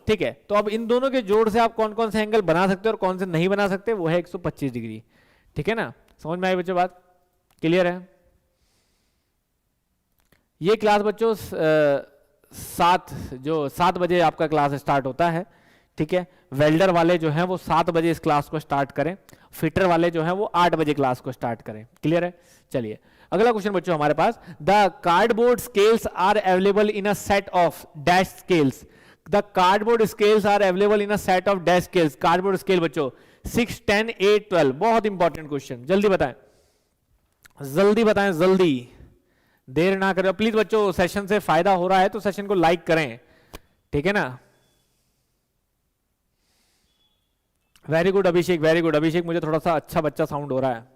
ठीक है। तो अब इन दोनों के जोड़ से आप कौन कौन से एंगल बना सकते हो और कौन से नहीं बना सकते, वो है 125 डिग्री, ठीक है ना। समझ में आई बच्चों बात? क्लियर है? ये क्लास बच्चों 7 बजे आपका क्लास स्टार्ट होता है, ठीक है। वेल्डर वाले जो हैं वो 7 बजे इस क्लास को स्टार्ट करें, फिटर वाले जो हैं वो 8 बजे क्लास को स्टार्ट करें। क्लियर है? चलिए अगला क्वेश्चन बच्चों हमारे पास, the cardboard scales are available in a set of dash scales, the cardboard scales are available in a set of dash scales. Cardboard scale बच्चों 6 10 8 12, बहुत इंपॉर्टेंट क्वेश्चन, जल्दी बताएं, जल्दी बताएं, जल्दी, देर ना करें प्लीज बच्चों। सेशन से फायदा हो रहा है तो सेशन को लाइक करें, ठीक है ना। वेरी गुड अभिषेक, वेरी गुड अभिषेक, मुझे थोड़ा सा अच्छा बच्चा साउंड हो रहा है,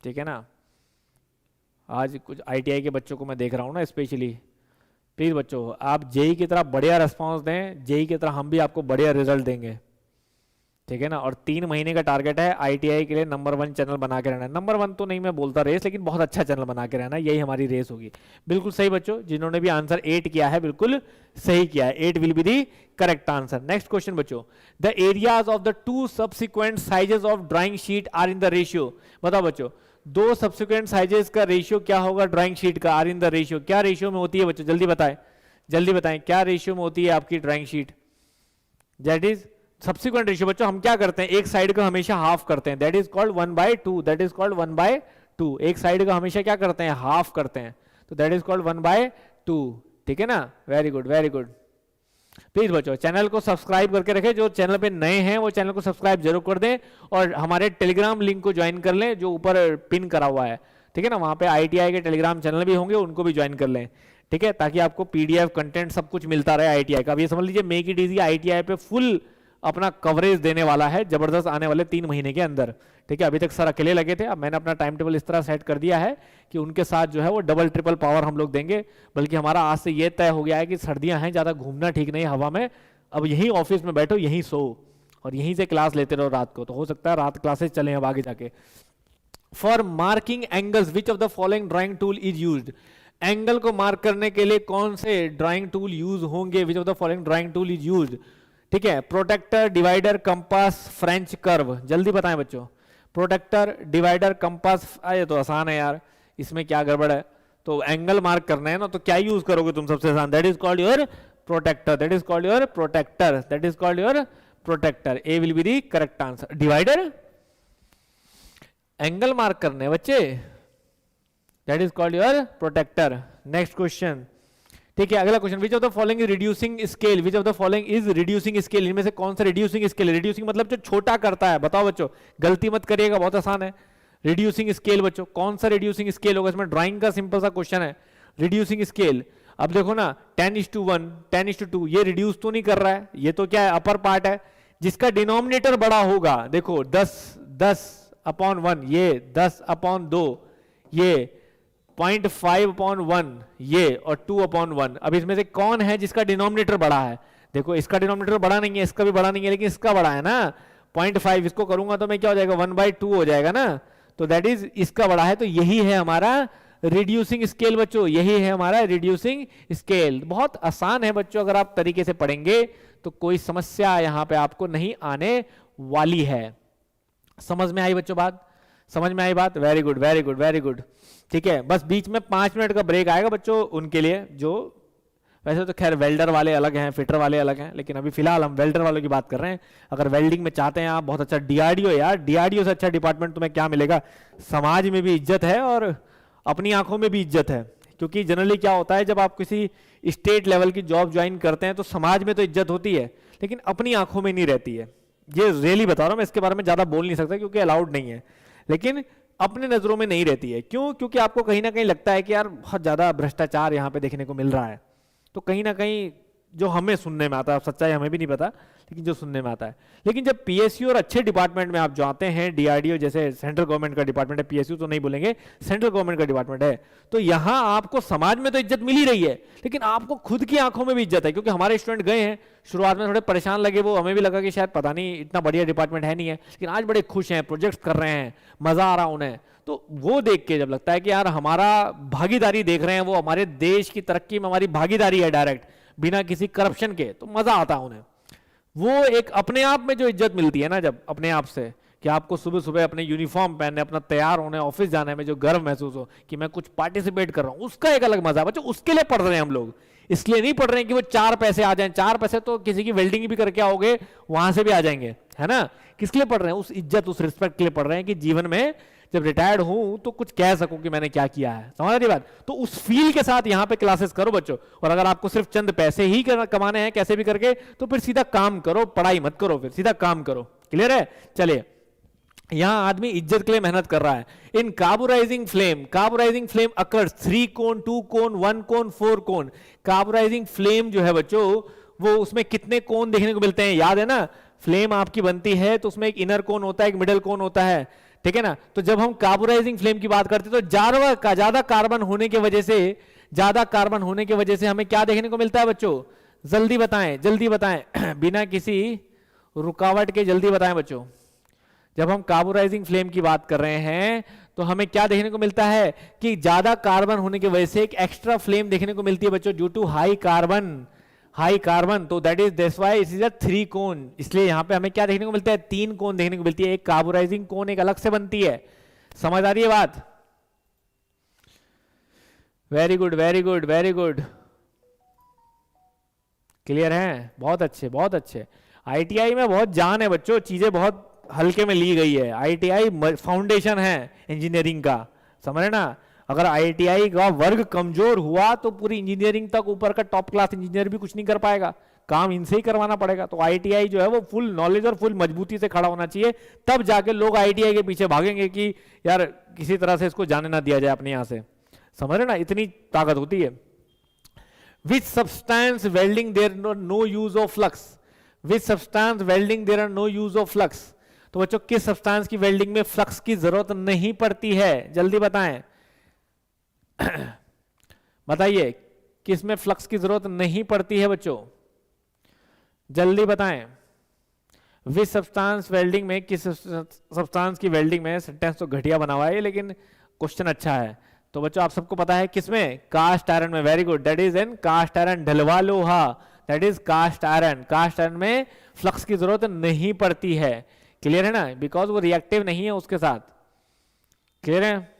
ठीक है ना। आज कुछ आईटीआई के बच्चों को मैं देख रहा हूँ ना स्पेशली, प्लीज बच्चों आप जेई की तरह बढ़िया रिस्पांस दें, जेई की तरह हम भी आपको बढ़िया रिजल्ट देंगे, ठीक है ना। और 3 महीने का टारगेट है आईटीआई के लिए नंबर 1 चैनल बना के रहना है। नंबर 1 तो नहीं मैं बोलता रेस, लेकिन बहुत अच्छा चैनल बना के रहना, यही हमारी रेस होगी। बिल्कुल सही बच्चों, जिन्होंने भी आंसर 8 किया है बिल्कुल सही किया है, 8 will be the correct answer. Next question बच्चों, the areas of the 2 subsequent sizes of drawing sheet are in the ratio. बताओ बच्चों 2 सब्सिक्वेंट साइजेस का रेशियो क्या होगा ड्राइंग शीट का, आर इन द रेशियो, क्या रेशियो में होती है बच्चों, जल्दी बताएं, जल्दी बताएं क्या रेशियो में होती है आपकी drawing sheet. That is subsequent ratio बच्चों, हम क्या करते हैं एक साइड को हमेशा हाफ करते हैं, that is called 1/2, that is called 1/2, एक साइड को हमेशा क्या करते हैं हाफ करते हैं, तो दैट इज कॉल्ड 1/2, ठीक है ना। Very good very good. Please बच्चों चैनल को सब्सक्राइब करके रखें, जो चैनल पे नए हैं वो चैनल को सब्सक्राइब जरूर कर दें, और हमारे टेलीग्राम लिंक को ज्वाइन कर लें जो ऊपर पिन करा हुआ है, ठीक है ना। वहां पे आईटीआई के टेलीग्राम चैनल भी होंगे, उनको भी ज्वाइन कर लें, ठीक है, ताकि आपको पीडीएफ कंटेंट सब कुछ मिलता रहे आईटीआई का। अब ये समझ लीजिए मेक इट इजी आईटीआई पे फुल अपना कवरेज देने वाला है जबरदस्त आने वाले 3 महीने के अंदर, ठीक है। अभी तक सर अकेले लगे थे, अब मैंने अपना टाइम टेबल इस तरह सेट कर दिया है कि उनके साथ जो है वो डबल ट्रिपल पावर हम लोग देंगे। बल्कि हमारा आज से ये तय हो गया है कि सर्दियां हैं, ज्यादा घूमना ठीक नहीं हवा में, अब यहीं ऑफिस में बैठो, यहीं सो और यहीं से क्लास लेते रहो रात को, तो हो सकता है रात क्लासेस चले अब आगे जाके। For marking angles which of the following drawing tool is used, angle को मार्क करने के लिए कौन से ड्राइंग टूल यूज होंगे, which of the following drawing tool is used, ठीक है। Protractor, divider, compass, French curve, जल्दी बताएं बच्चों। प्रोटेक्टर, डिवाइडर, कंपास, ये तो आसान है यार, इसमें क्या गड़बड़ है। तो एंगल मार्क करना है ना, तो क्या यूज करोगे तुम सबसे आसान, that is called your protractor, that is called your protractor, that is called your protractor, A will be the correct answer. Divider angle mark करने बच्चे, that is called your protractor. Next question, ठीक है, अगला question, which of the following is reducing scale, which of the following is reducing scale, इनमें से कौन सा reducing scale, reducing मतलब जो छोटा करता है, बताओ बच्चों, गलती मत करिएगा, बहुत आसान है। रिड्यूसिंग स्केल बच्चों कौन सा रिड्यूसिंग स्केल होगा, इसमें ड्राइंग का सिंपल सा क्वेश्चन है। रिड्यूसिंग स्केल, अब देखो ना 10:1, 10:2, ये रिड्यूस तो नहीं कर रहा है, ये तो क्या है अपर पार्ट है, जिसका डिनोमिनेटर बड़ा होगा, देखो 10/1, ये 10/2, ये 0.5/1, ये और 2/1। अब इसमें से कौन है जिसका डिनोमिनेटर बड़ा है, देखो इसका डिनोमिनेटर बड़ा नहीं है, इसका भी बड़ा नहीं है, लेकिन इसका बड़ा है ना 0.5, इसको करूंगा तो मैं क्या हो जाएगा 1/2 हो जाएगा ना, तो दैट इज इसका बड़ा है, तो यही है हमारा रिड्यूसिंग स्केल बच्चों, यही है हमारा रिड्यूसिंग स्केल। बहुत आसान है बच्चों, अगर आप तरीके से पढ़ेंगे तो कोई समस्या यहां पे आपको नहीं आने वाली है। समझ में आई बच्चों बात, समझ में आई बात, very good very good very good, ठीक है। बस बीच में 5 मिनट का ब्रेक आएगा बच्चों उनके लिए, जो वैसे तो खैर वेल्डर वाले अलग हैं, फिटर वाले अलग हैं, लेकिन अभी फिलहाल हम वेल्डर वालों की बात कर रहे हैं। अगर वेल्डिंग में चाहते हैं आप बहुत अच्छा डीआरडीओ, यार डीआरडीओ से अच्छा डिपार्टमेंट तुम्हें क्या मिलेगा, समाज में भी इज्जत है और अपनी आंखों में भी इज्जत है। क्योंकि जनरली क्या होता है, जब आप किसी स्टेट लेवल की जॉब ज्वाइन करते हैं तो समाज में तो इज्जत होती है, लेकिन अपनी आंखों में नहीं रहती है। ये रियली बता रहा हूं मैं, इसके बारे में ज्यादा बोल नहीं सकता क्योंकि अलाउड नहीं है, लेकिन अपने नजरों में नहीं रहती है। क्यों? क्योंकि आपको कहीं ना कहीं लगता है कि यार बहुत ज्यादा भ्रष्टाचार यहाँ पे देखने को मिल रहा है, तो कहीं ना कहीं जो हमें सुनने में आता है, सच्चाई हमें भी नहीं पता, लेकिन जो सुनने में आता है। लेकिन जब पीएसयू और अच्छे डिपार्टमेंट में आप जाते हैं, डीआरडीओ जैसे सेंट्रल गवर्नमेंट का डिपार्टमेंट है, पीएसयू तो नहीं बोलेंगे, सेंट्रल गवर्नमेंट का डिपार्टमेंट है, तो यहां आपको समाज में तो इज्जत मिल ही रही है, लेकिन आपको खुद की आंखों में भी इज्जत है। क्योंकि हमारे स्टूडेंट गए हैं, शुरुआत में थोड़े परेशान लगे, वो हमें भी लगा कि शायद पता नहीं इतना बढ़िया डिपार्टमेंट है नहीं है, लेकिन आज बड़े खुश हैं, प्रोजेक्ट कर रहे हैं, मजा आ रहा उन्हें। तो वो देख के जब लगता है कि यार हमारा भागीदारी देख रहे हैं, वो हमारे देश की तरक्की में हमारी भागीदारी है डायरेक्ट, बिना किसी करप्शन के, तो मजा आता है उन्हें। वो एक अपने आप में जो इज्जत मिलती है ना, जब अपने आप से कि आपको सुबह सुबह अपने यूनिफॉर्म पहनने, अपना तैयार होने, ऑफिस जाने में जो गर्व महसूस हो कि मैं कुछ पार्टिसिपेट कर रहा हूं, उसका एक अलग मजा है बच्चों। उसके लिए पढ़ रहे हैं हम लोग, इसलिए नहीं पढ़ रहे हैं कि वो 4 पैसे आ जाएं। 4 पैसे तो किसी की वेल्डिंग भी करके आओगे वहां से भी आ जाएंगे, है ना। किस लिए पढ़ रहे हैं? उस इज्जत, उस रिस्पेक्ट के लिए पढ़ रहे हैं कि जीवन में जब रिटायर्ड हूं तो कुछ कह सकूं कि मैंने क्या किया है। समझ रही बात? तो उस फील के साथ यहां पे क्लासेस करो बच्चों। और अगर आपको सिर्फ चंद पैसे ही कमाने हैं कैसे भी करके, तो फिर सीधा काम करो, पढ़ाई मत करो, फिर सीधा काम करो। क्लियर है? चलिए, यहां आदमी इज्जत के लिए मेहनत कर रहा है। इन कार्बोराइजिंग फ्लेम अकर्स 3 कोन, 2 कोन, 1 कोन, 4 कोन। कार्बोराइजिंग फ्लेम जो है बच्चों, वो उसमें कितने कोन देखने को मिलते हैं? याद है ना, फ्लेम आपकी बनती है तो उसमें एक इनर कोन होता है, एक मिडल कोन होता है। ठीक है ना। तो जब हम कार्बोनाइजिंग फ्लेम की बात करते हैं तो ज्यादा कार्बन होने की वजह से, ज्यादा कार्बन होने की वजह से हमें क्या देखने को मिलता है बच्चों? जल्दी बताएं, जल्दी बताएं बिना किसी रुकावट के जल्दी बताएं बच्चों। जब हम कार्बोनाइजिंग फ्लेम की बात कर रहे हैं तो हमें क्या देखने को मिलता है कि ज्यादा कार्बन होने की वजह से एक एक्स्ट्रा फ्लेम देखने को मिलती है बच्चों, ड्यू टू हाई कार्बन। तो that is that's why it is a 3 कोन। इसलिए यहां पे हमें क्या देखने को मिलता है? 3 कोन देखने को मिलती है। एक कार्बोनाइजिंग कोन एक अलग से बनती है। समझ आ रही है बात? Very good, very good, very good. Clear है? बहुत अच्छे, बहुत अच्छे। आईटीआई में बहुत जान है बच्चों, चीजें बहुत हल्के में ली गई है। आईटीआई फाउंडेशन है इंजीनियरिंग का, समझ रहे ना। अगर आईटीआई का वर्ग कमजोर हुआ तो पूरी इंजीनियरिंग तक ऊपर का टॉप क्लास इंजीनियर भी कुछ नहीं कर पाएगा, काम इनसे ही करवाना पड़ेगा। तो आईटीआई जो है वो फुल नॉलेज और फुल मजबूती से खड़ा होना चाहिए, तब जाके लोग आईटीआई के पीछे भागेंगे कि यार किसी तरह से इसको जाने ना दिया जाए अपने यहां से, समझ रहे ना, इतनी ताकत होती है। Which substance welding there no use of flux? Which substance welding there are no use of flux? तो बच्चों किस सब्सटेंस की वेल्डिंग में फ्लक्स की जरूरत नहीं पड़ती है? जल्दी बताएं बताइए किस में फ्लक्स की जरूरत नहीं पड़ती है बच्चों? जल्दी बताएं। विच सब्सटेंस वेल्डिंग में, किस सब्सटेंस की वेल्डिंग में, सेंटेंस तो घटिया बना हुआ है लेकिन क्वेश्चन अच्छा है। तो बच्चों आप सबको पता है किसमें? कास्ट आयरन में। Very good, that is in cast iron, ढलवा लोहा, that is cast iron. Cast iron में फ्लक्स की जरूरत नहीं पड़ती है। क्लियर है ना, बिकॉज वो रिएक्टिव नहीं है उसके साथ। क्लियर है?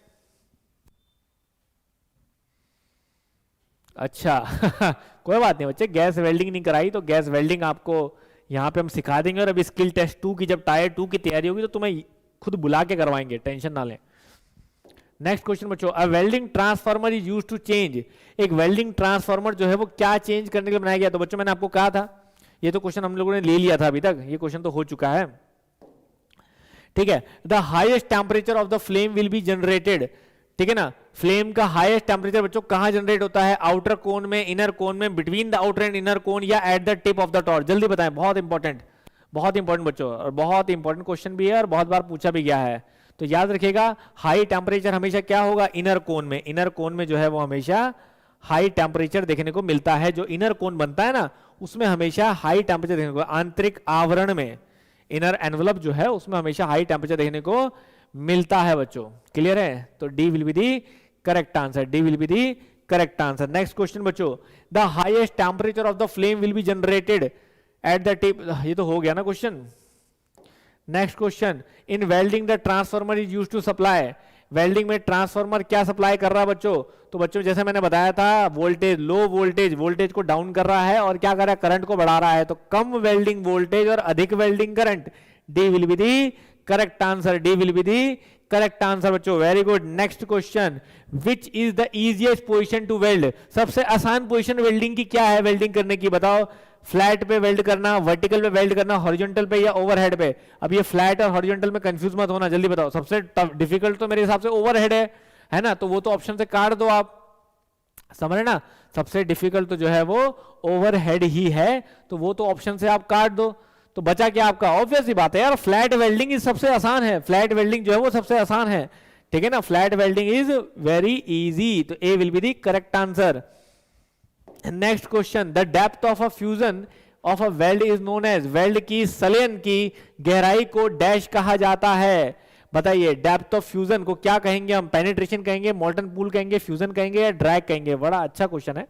अच्छा कोई बात नहीं बच्चे, गैस वेल्डिंग नहीं कराई तो गैस वेल्डिंग आपको यहाँ पे हम सिखा देंगे। और अभी स्किल टेस्ट 2 की जब टायर 2 की तैयारी होगी तो तुम्हें खुद बुला के करवाएंगे, टेंशन ना लें। नेक्स्ट क्वेश्चन बच्चों, a welding transformer is used to change. एक वेल्डिंग ट्रांसफार्मर जो है वो क्या चेंज करने के लिए बनाया गया? तो बच्चों मैंने आपको कहा था, ये तो क्वेश्चन हम लोगों ने ले लिया था अभी तक, ये क्वेश्चन तो हो चुका है, ठीक है। The highest temperature of the flame will be generated, ठीक है ना। फ्लेम का हाईएस्ट टेम्परेचर बच्चों कहां जनरेट होता है? आउटर कोन में, इनर कोन में, between the outer and inner cone, या at the tip of the torch? जल्दी बताएं, बहुत इंपॉर्टेंट, बहुत इंपॉर्टेंट बच्चों, और बहुत इंपॉर्टेंट क्वेश्चन भी है और बहुत बार पूछा भी गया है। तो याद रखिएगा, हाई टेम्परेचर हमेशा क्या होगा? इनर कोन में। इनर कोन में जो है वो हमेशा हाई टेम्परेचर देखने को मिलता है। जो इनर कोन बनता है ना उसमें हमेशा हाई टेम्परेचर देखने को, आंतरिक आवरण में, इनर एनवलप जो है उसमें हमेशा हाई टेम्परेचर देखने को मिलता है बच्चों। क्लियर है? तो D will be the correct answer, D will be the correct answer. Next question बच्चों, the highest temperature of the flame will be generated at the tip, ये तो हो गया ना क्वेश्चन। Next question, in welding the transformer is used to supply. Welding में transformer क्या supply कर रहा है बच्चों? तो बच्चों जैसे मैंने बताया था, वोल्टेज, लो वोल्टेज को डाउन कर रहा है और क्या कर रहा है? करंट को बढ़ा रहा है। तो कम वेल्डिंग वोल्टेज और अधिक welding current, D will be the correct answer, D will be the correct answer बच्चों। Very good. Next question, which is the easiest position to weld? सबसे आसान पोजीशन वेल्डिंग की क्या है? वेल्डिंग करने की बताओ। फ्लैट पे वेल्ड करना, वर्टिकल पे वेल्ड करना, हॉरिजॉन्टल पे या ओवरहेड पे? अब ये फ्लैट और हॉरिजॉन्टल में कंफ्यूज मत होना, जल्दी बताओ। सबसे डिफिकल्ट तो मेरे हिसाब से ओवरहेड है ना, तो वो तो ऑप्शन से काट दो आप, समझ रहे ना। सबसे डिफिकल्ट तो जो है वो ओवरहेड ही है, तो वो तो ऑप्शन से आप काट दो। तो बचा क्या आपका? ऑब्वियस ही बात है यार, फ्लैट वेल्डिंग इज सबसे आसान है। फ्लैट वेल्डिंग जो है वो सबसे आसान है, ठीक है ना। Flat welding is very easy, तो A will be the correct answer. Next question, the depth of a fusion of a weld is known as. Weld की सलयन की गहराई को डैश कहा जाता है? बताइए, डेप्थ ऑफ फ्यूजन को क्या कहेंगे हम? पेनिट्रेशन कहेंगे, मोल्टन पूल कहेंगे, फ्यूजन कहेंगे या ड्रैग कहेंगे? बड़ा अच्छा क्वेश्चन है,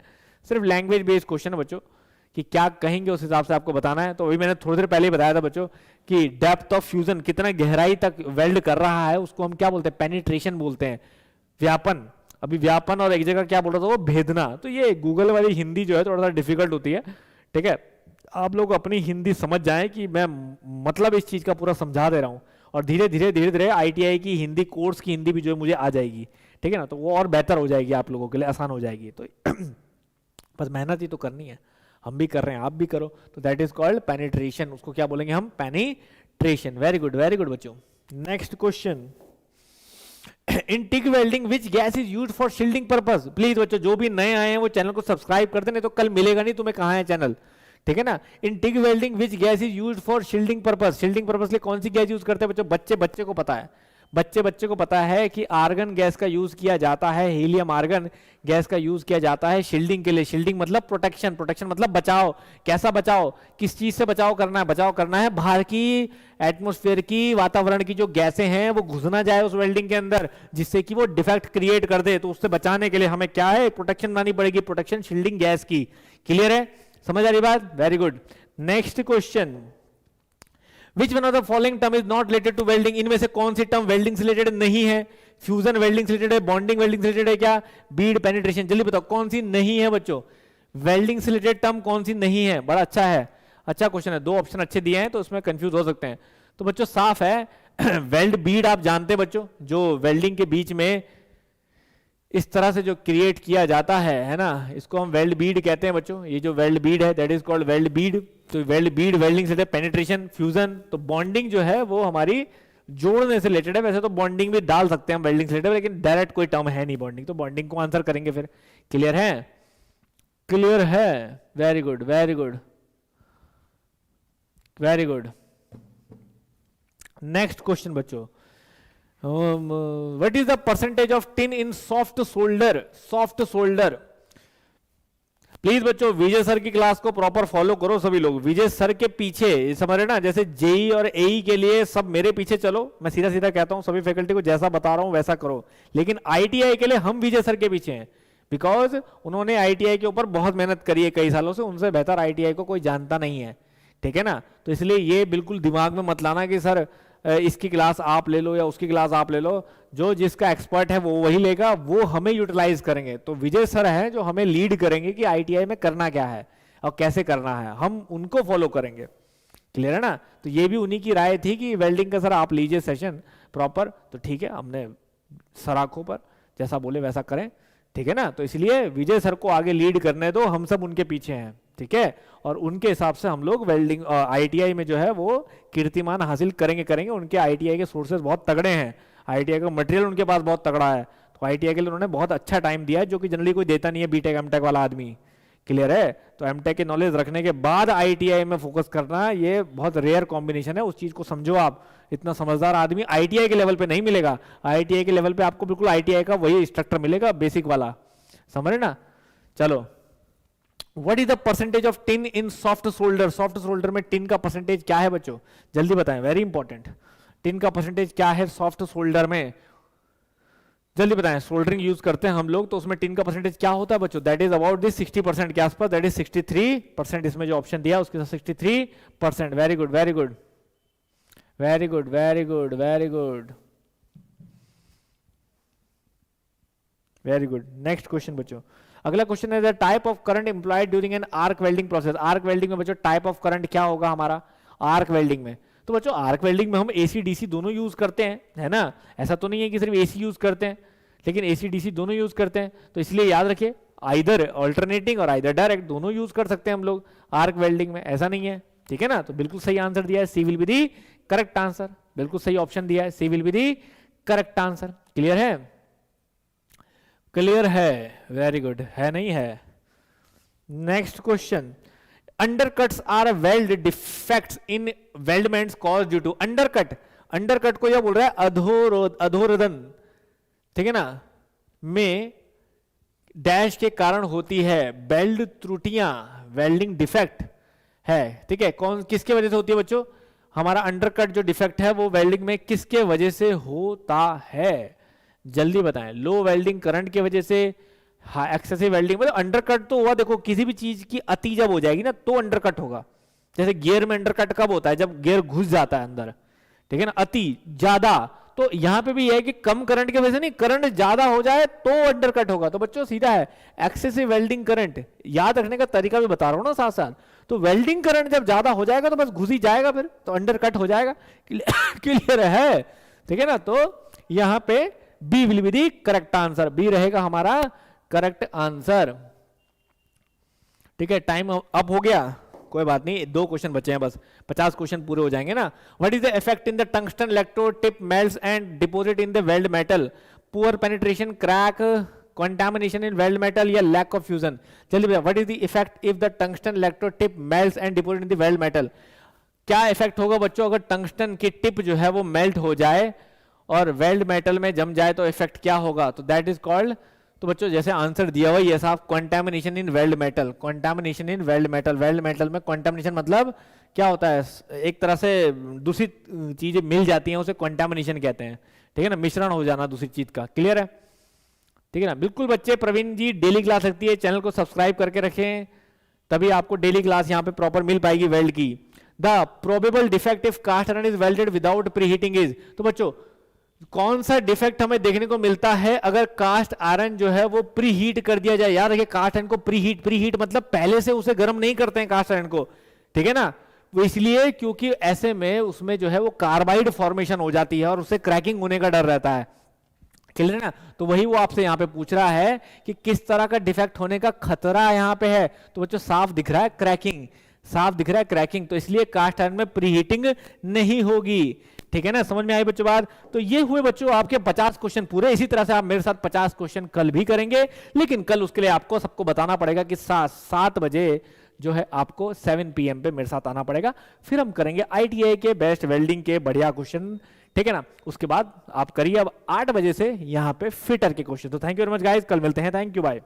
सिर्फ लैंग्वेज बेस्ड क्वेश्चन है बच्चों, कि क्या कहेंगे उस हिसाब से आपको बताना है। तो अभी मैंने थोड़ी देर पहले ही बताया था बच्चों कि डेप्थ ऑफ फ्यूजन, कितना गहराई तक वेल्ड कर रहा है, उसको हम क्या बोलते हैं? पेनिट्रेशन बोलते हैं, व्यापन। अभी व्यापन और एक जगह क्या बोल रहा था वो? भेदना। तो ये गूगल वाली हिंदी जो है थोड़ा सा डिफिकल्ट होती है, ठीक है। आप लोग अपनी हिंदी समझ जाएं कि मैं मतलब इस चीज का पूरा समझा दे रहा हूं, और धीरे धीरे आईटीआई की हिंदी कोर्स की हिंदी भी जो है मुझे आ जाएगी, ठीक है ना। तो वो और बेहतर हो जाएगी, आप लोगों के लिए आसान हो जाएगी। तो बस मेहनत ही तो करनी है, हम भी कर रहे हैं, आप भी करो। तो दैट इज कॉल्ड पेनिट्रेशन, उसको क्या बोलेंगे हम? पेनिट्रेशन। वेरी गुड बच्चों। Next question, in TIG welding which gas is used for shielding purpose? Please बच्चों जो भी नए आए हैं वो चैनल को सब्सक्राइब कर दें, नहीं तो कल मिलेगा नहीं तुम्हें कहां है चैनल, ठीक है ना। In TIG welding which gas is used for shielding purpose? Shielding purpose के लिए कौन सी गैस यूज करते हैं बच्चों? बच्चे को पता है, बच्चे बच्चे को पता है कि आर्गन गैस का यूज किया जाता है, हीलियम आर्गन गैस का यूज किया जाता है शील्डिंग के लिए। शील्डिंग मतलब प्रोटेक्शन, प्रोटेक्शन मतलब बचाव। कैसा बचाव, किस चीज से बचाव करना है? बचाव करना है बाहर की एटमॉस्फेयर की, वातावरण की जो गैसें हैं वो घुस ना जाए उस वेल्डिंग के अंदर, जिससे कि वो डिफेक्ट क्रिएट कर दे। तो उससे बचाने के लिए हमें क्या है, प्रोटेक्शन बनानी पड़ेगी, प्रोटेक्शन शील्डिंग गैस की। क्लियर है, समझ आ रही बात? Very good. Next question, which one of the following term is not related to welding? इनमें से कौन सी टर्म वेल्डिंग से रिलेटेड नहीं है? फ्यूजन वेल्डिंग से रिलेटेड है, बॉन्डिंग वेल्डिंग से रिलेटेड है क्या, बीड पेनिट्रेशन? जल्दी बताओ कौन सी नहीं है बच्चों, वेल्डिंग से रिलेटेड टर्म कौन सी नहीं है? बड़ा अच्छा है, अच्छा क्वेश्चन है, दो ऑप्शन अच्छे दिए हैं तो उसमें कंफ्यूज हो सकते हैं। तो बच्चों साफ है वेल्ड बीड आप जानते हैं बच्चों, जो वेल्डिंग के बीच में इस तरह से जो क्रिएट किया जाता है ना, इसको हम वेल्ड बीड कहते हैं बच्चों। ये जो वेल्ड बीड है that is called weld Beed. तो वेल्ड बीड वेल्डिंग से पेनिट्रेशन, फ्यूजन। तो बॉन्डिंग जो है वो हमारी जोड़ने से रिलेटेड है। वैसे तो बॉन्डिंग भी डाल सकते हैं हम वेल्डिंग से रिलेटेड, लेकिन डायरेक्ट कोई टर्म है नहीं बॉन्डिंग, तो बॉन्डिंग को आंसर करेंगे फिर। क्लियर है, क्लियर है, very good very good very good. Next question बच्चों, what is the percentage of tin in soft solder? Soft solder, please बच्चों विजय सर की क्लास को प्रॉपर फॉलो करो सभी लोग। विजय सर के पीछे समझ रहे ना, जैसे जेई और एई के लिए सब मेरे पीछे चलो, मैं सीधा सीधा कहता हूं सभी फैकल्टी को, जैसा बता रहा हूं वैसा करो। लेकिन आईटीआई के लिए हम विजय सर के पीछे हैं, बिकॉज उन्होंने आईटीआई के ऊपर बहुत मेहनत करी है कई सालों से, उनसे बेहतर आईटीआई को कोई जानता नहीं है, ठीक है ना। तो इसलिए ये बिल्कुल दिमाग में मत लाना कि सर इसकी क्लास आप ले लो या उसकी क्लास आप ले लो, जो जिसका एक्सपर्ट है वो वही लेगा, वो हमें यूटिलाइज करेंगे। तो विजय सर हैं जो हमें लीड करेंगे कि आईटीआई में करना क्या है और कैसे करना है, हम उनको फॉलो करेंगे। क्लियर है ना। तो ये भी उन्हीं की राय थी कि वेल्डिंग का सर आप लीजिए सेशन प्रॉपर, तो ठीक है, हमने सर आंखों पर जैसा बोले वैसा करें, ठीक है ना। तो इसलिए विजय सर को आगे लीड करने दो, हम सब उनके पीछे हैं, ठीक है। और उनके हिसाब से हम लोग वेल्डिंग आईटीआई में जो है वो कीर्तिमान हासिल करेंगे। उनके आईटीआई के सोर्सेज बहुत तगड़े हैं, आईटीआई का मटेरियल उनके पास बहुत तगड़ा है, तो आईटीआई के लिए उन्होंने बहुत अच्छा टाइम दिया है, जो कि जनरली कोई देता नहीं है बीटेक एमटेक वाला आदमी। क्लियर है। तो एमटेक की नॉलेज रखने के बाद आईटीआई में फोकस करना, ये बहुत रेयर कॉम्बिनेशन है, उस चीज को समझो आप। इतना समझदार आदमी आईटीआई के लेवल पे नहीं मिलेगा, आईटीआई के लेवल पे आपको बिल्कुल आईटीआई का वही स्ट्रक्चर मिलेगा, बेसिक वाला, समझ रहे ना। चलो, what is the percentage of tin in soft solder? Soft solder में टिन का परसेंटेज क्या है बच्चों, जल्दी बताएं, वेरी इंपॉर्टेंट। टिन का परसेंटेज क्या है सॉफ्ट सोल्डर में, जल्दी बताएं। सोल्डरिंग यूज करते हैं हम लोग, तो उसमें टिन का परसेंटेज क्या होता है बच्चों? दैट इज अबाउट दिस 60% के आसपास, दैट इज 63%। इसमें जो ऑप्शन दिया उसके साथ 63%। Very good very good very good very good very good very good. Next question बच्चों, अगला क्वेश्चन है the type of current employed during an arc welding process. Arc welding में बच्चों टाइप ऑफ करंट क्या होगा हमारा आर्क वेल्डिंग में? तो बच्चों आर्क वेल्डिंग में हम एसी डीसी दोनों यूज करते हैं, है ना। ऐसा तो नहीं है कि सिर्फ एसी यूज करते हैं, लेकिन एसी डीसी दोनों यूज करते हैं। तो इसलिए याद रखिए, आइदर ऑल्टरनेटिंग और आइदर डायरेक्ट, दोनों यूज कर सकते हैं हम लोग आर्क वेल्डिंग में, ऐसा नहीं है, ठीक है ना। तो बिल्कुल सही आंसर दिया है, C will be the correct answer. बिल्कुल सही ऑप्शन दिया है, C will be the correct answer. Clear है, क्लियर है, वेरी गुड, है नहीं है। Next question, undercuts are weld defects in weldments cause due to. Undercut, undercut को यह बोल रहा है अधोरोधन, ठीक है ना, में डैश के कारण होती है वेल्ड त्रुटियां, वेल्डिंग डिफेक्ट है, ठीक है। कौन किसके वजह से होती है बच्चों? हमारा अंडरकट जो डिफेक्ट है वो वेल्डिंग में किसके वजह से होता है, जल्दी बताएं। लो वेल्डिंग करंट की वजह से, एक्सेसिव वेल्डिंग, मतलब अंडरकट तो हुआ, देखो किसी भी चीज की अति जब हो जाएगी ना तो अंडरकट होगा। जैसे गियर में अंडरकट कब होता है? जब गियर घुस जाता है अंदर, ठीक है ना, अति ज्यादा। तो यहां पे भी यह है कि कम करंट की वजह से नहीं, करंट ज्यादा हो जाए तो अंडरकट होगा। तो बच्चों सीधा है, एक्सेसिव वेल्डिंग करंट, याद रखने का तरीका भी बता रहा हूं ना साथ साथ। तो वेल्डिंग करंट जब ज्यादा हो जाएगा तो बस घुस ही जाएगा, फिर तो अंडरकट हो जाएगा। क्लियर है, ठीक है ना। तो यहां पे B will be the correct answer, B रहेगा हमारा करेक्ट आंसर, ठीक है। टाइम अप हो गया, कोई बात नहीं, 2 क्वेश्चन बचे हैं बस, 50 क्वेश्चन पूरे हो जाएंगे ना। What is the effect in the tungsten electrode tip melts and deposit in the weld metal? Poor penetration, crack, contamination in weld metal या लैक ऑफ फ्यूजन? जल्दी बताओ, what is the effect if the tungsten electrode tip melts and deposit in the weld metal? क्या effect होगा बच्चों अगर tungsten की tip जो है वो मेल्ट हो जाए और वेल्ड मेटल में जम जाए तो इफेक्ट क्या होगा, तो दैट इज कॉल्ड, तो बच्चों जैसे आंसर दिया हुआ ये साफ, कंटामिनेशन इन वेल्ड मेटल, कंटामिनेशन इन वेल्ड मेटल। वेल्ड मेटल में कंटामिनेशन मतलब क्या होता है, एक तरह से दूषित चीजें मिल जाती हैं, उसे कंटामिनेशन कहते हैं, ठीक है ना, मिश्रण हो जाना दूसरी चीज का। क्लियर है, ठीक है ना। बिल्कुल बच्चे, प्रवीण जी डेली क्लास लगती है, चैनल को सब्सक्राइब करके रखें, तभी आपको डेली क्लास यहाँ पे प्रॉपर मिल पाएगी वेल्ड की। The probable defect if cast iron is welded without pre heating is, तो बच्चों कौन सा डिफेक्ट हमें देखने को मिलता है अगर कास्ट आयरन जो है वो प्री हीट कर दिया जाए। याद रखिए कास्ट आयरन को प्री हीट मतलब पहले से उसे गर्म नहीं करते हैं कास्ट आयरन को, ठीक है ना, वो इसलिए क्योंकि ऐसे में उसमें जो है वो कार्बाइड फॉर्मेशन हो जाती है और उससे क्रैकिंग होने का डर रहता है। क्लियर है ना, तो वही वो आपसे यहां पे पूछ रहा है कि किस तरह का डिफेक्ट होने का खतरा यहां पे है, तो बच्चों साफ दिख रहा है क्रैकिंग, साफ दिख रहा है क्रैकिंग, तो इसलिए कास्ट आयरन में प्रीहीटिंग नहीं होगी। ठीक है ना, समझ में आई बच्चों बात। तो ये हुए बच्चों आपके 50 क्वेश्चन पूरे। इसी तरह से आप मेरे साथ 50 क्वेश्चन कल भी करेंगे, लेकिन कल उसके लिए आपको सबको बताना पड़ेगा कि 7 बजे जो है आपको 7 PM पे मेरे साथ आना पड़ेगा, फिर हम करेंगे ITI के बेस्ट वेल्डिंग के बढ़िया क्वेश्चन, ठीक है ना। उसके बाद आप करिए अब 8 बजे से यहाँ पे फिटर के क्वेश्चन। तो thank you very much guys, कल मिलते हैं, थैंक यू, बाय।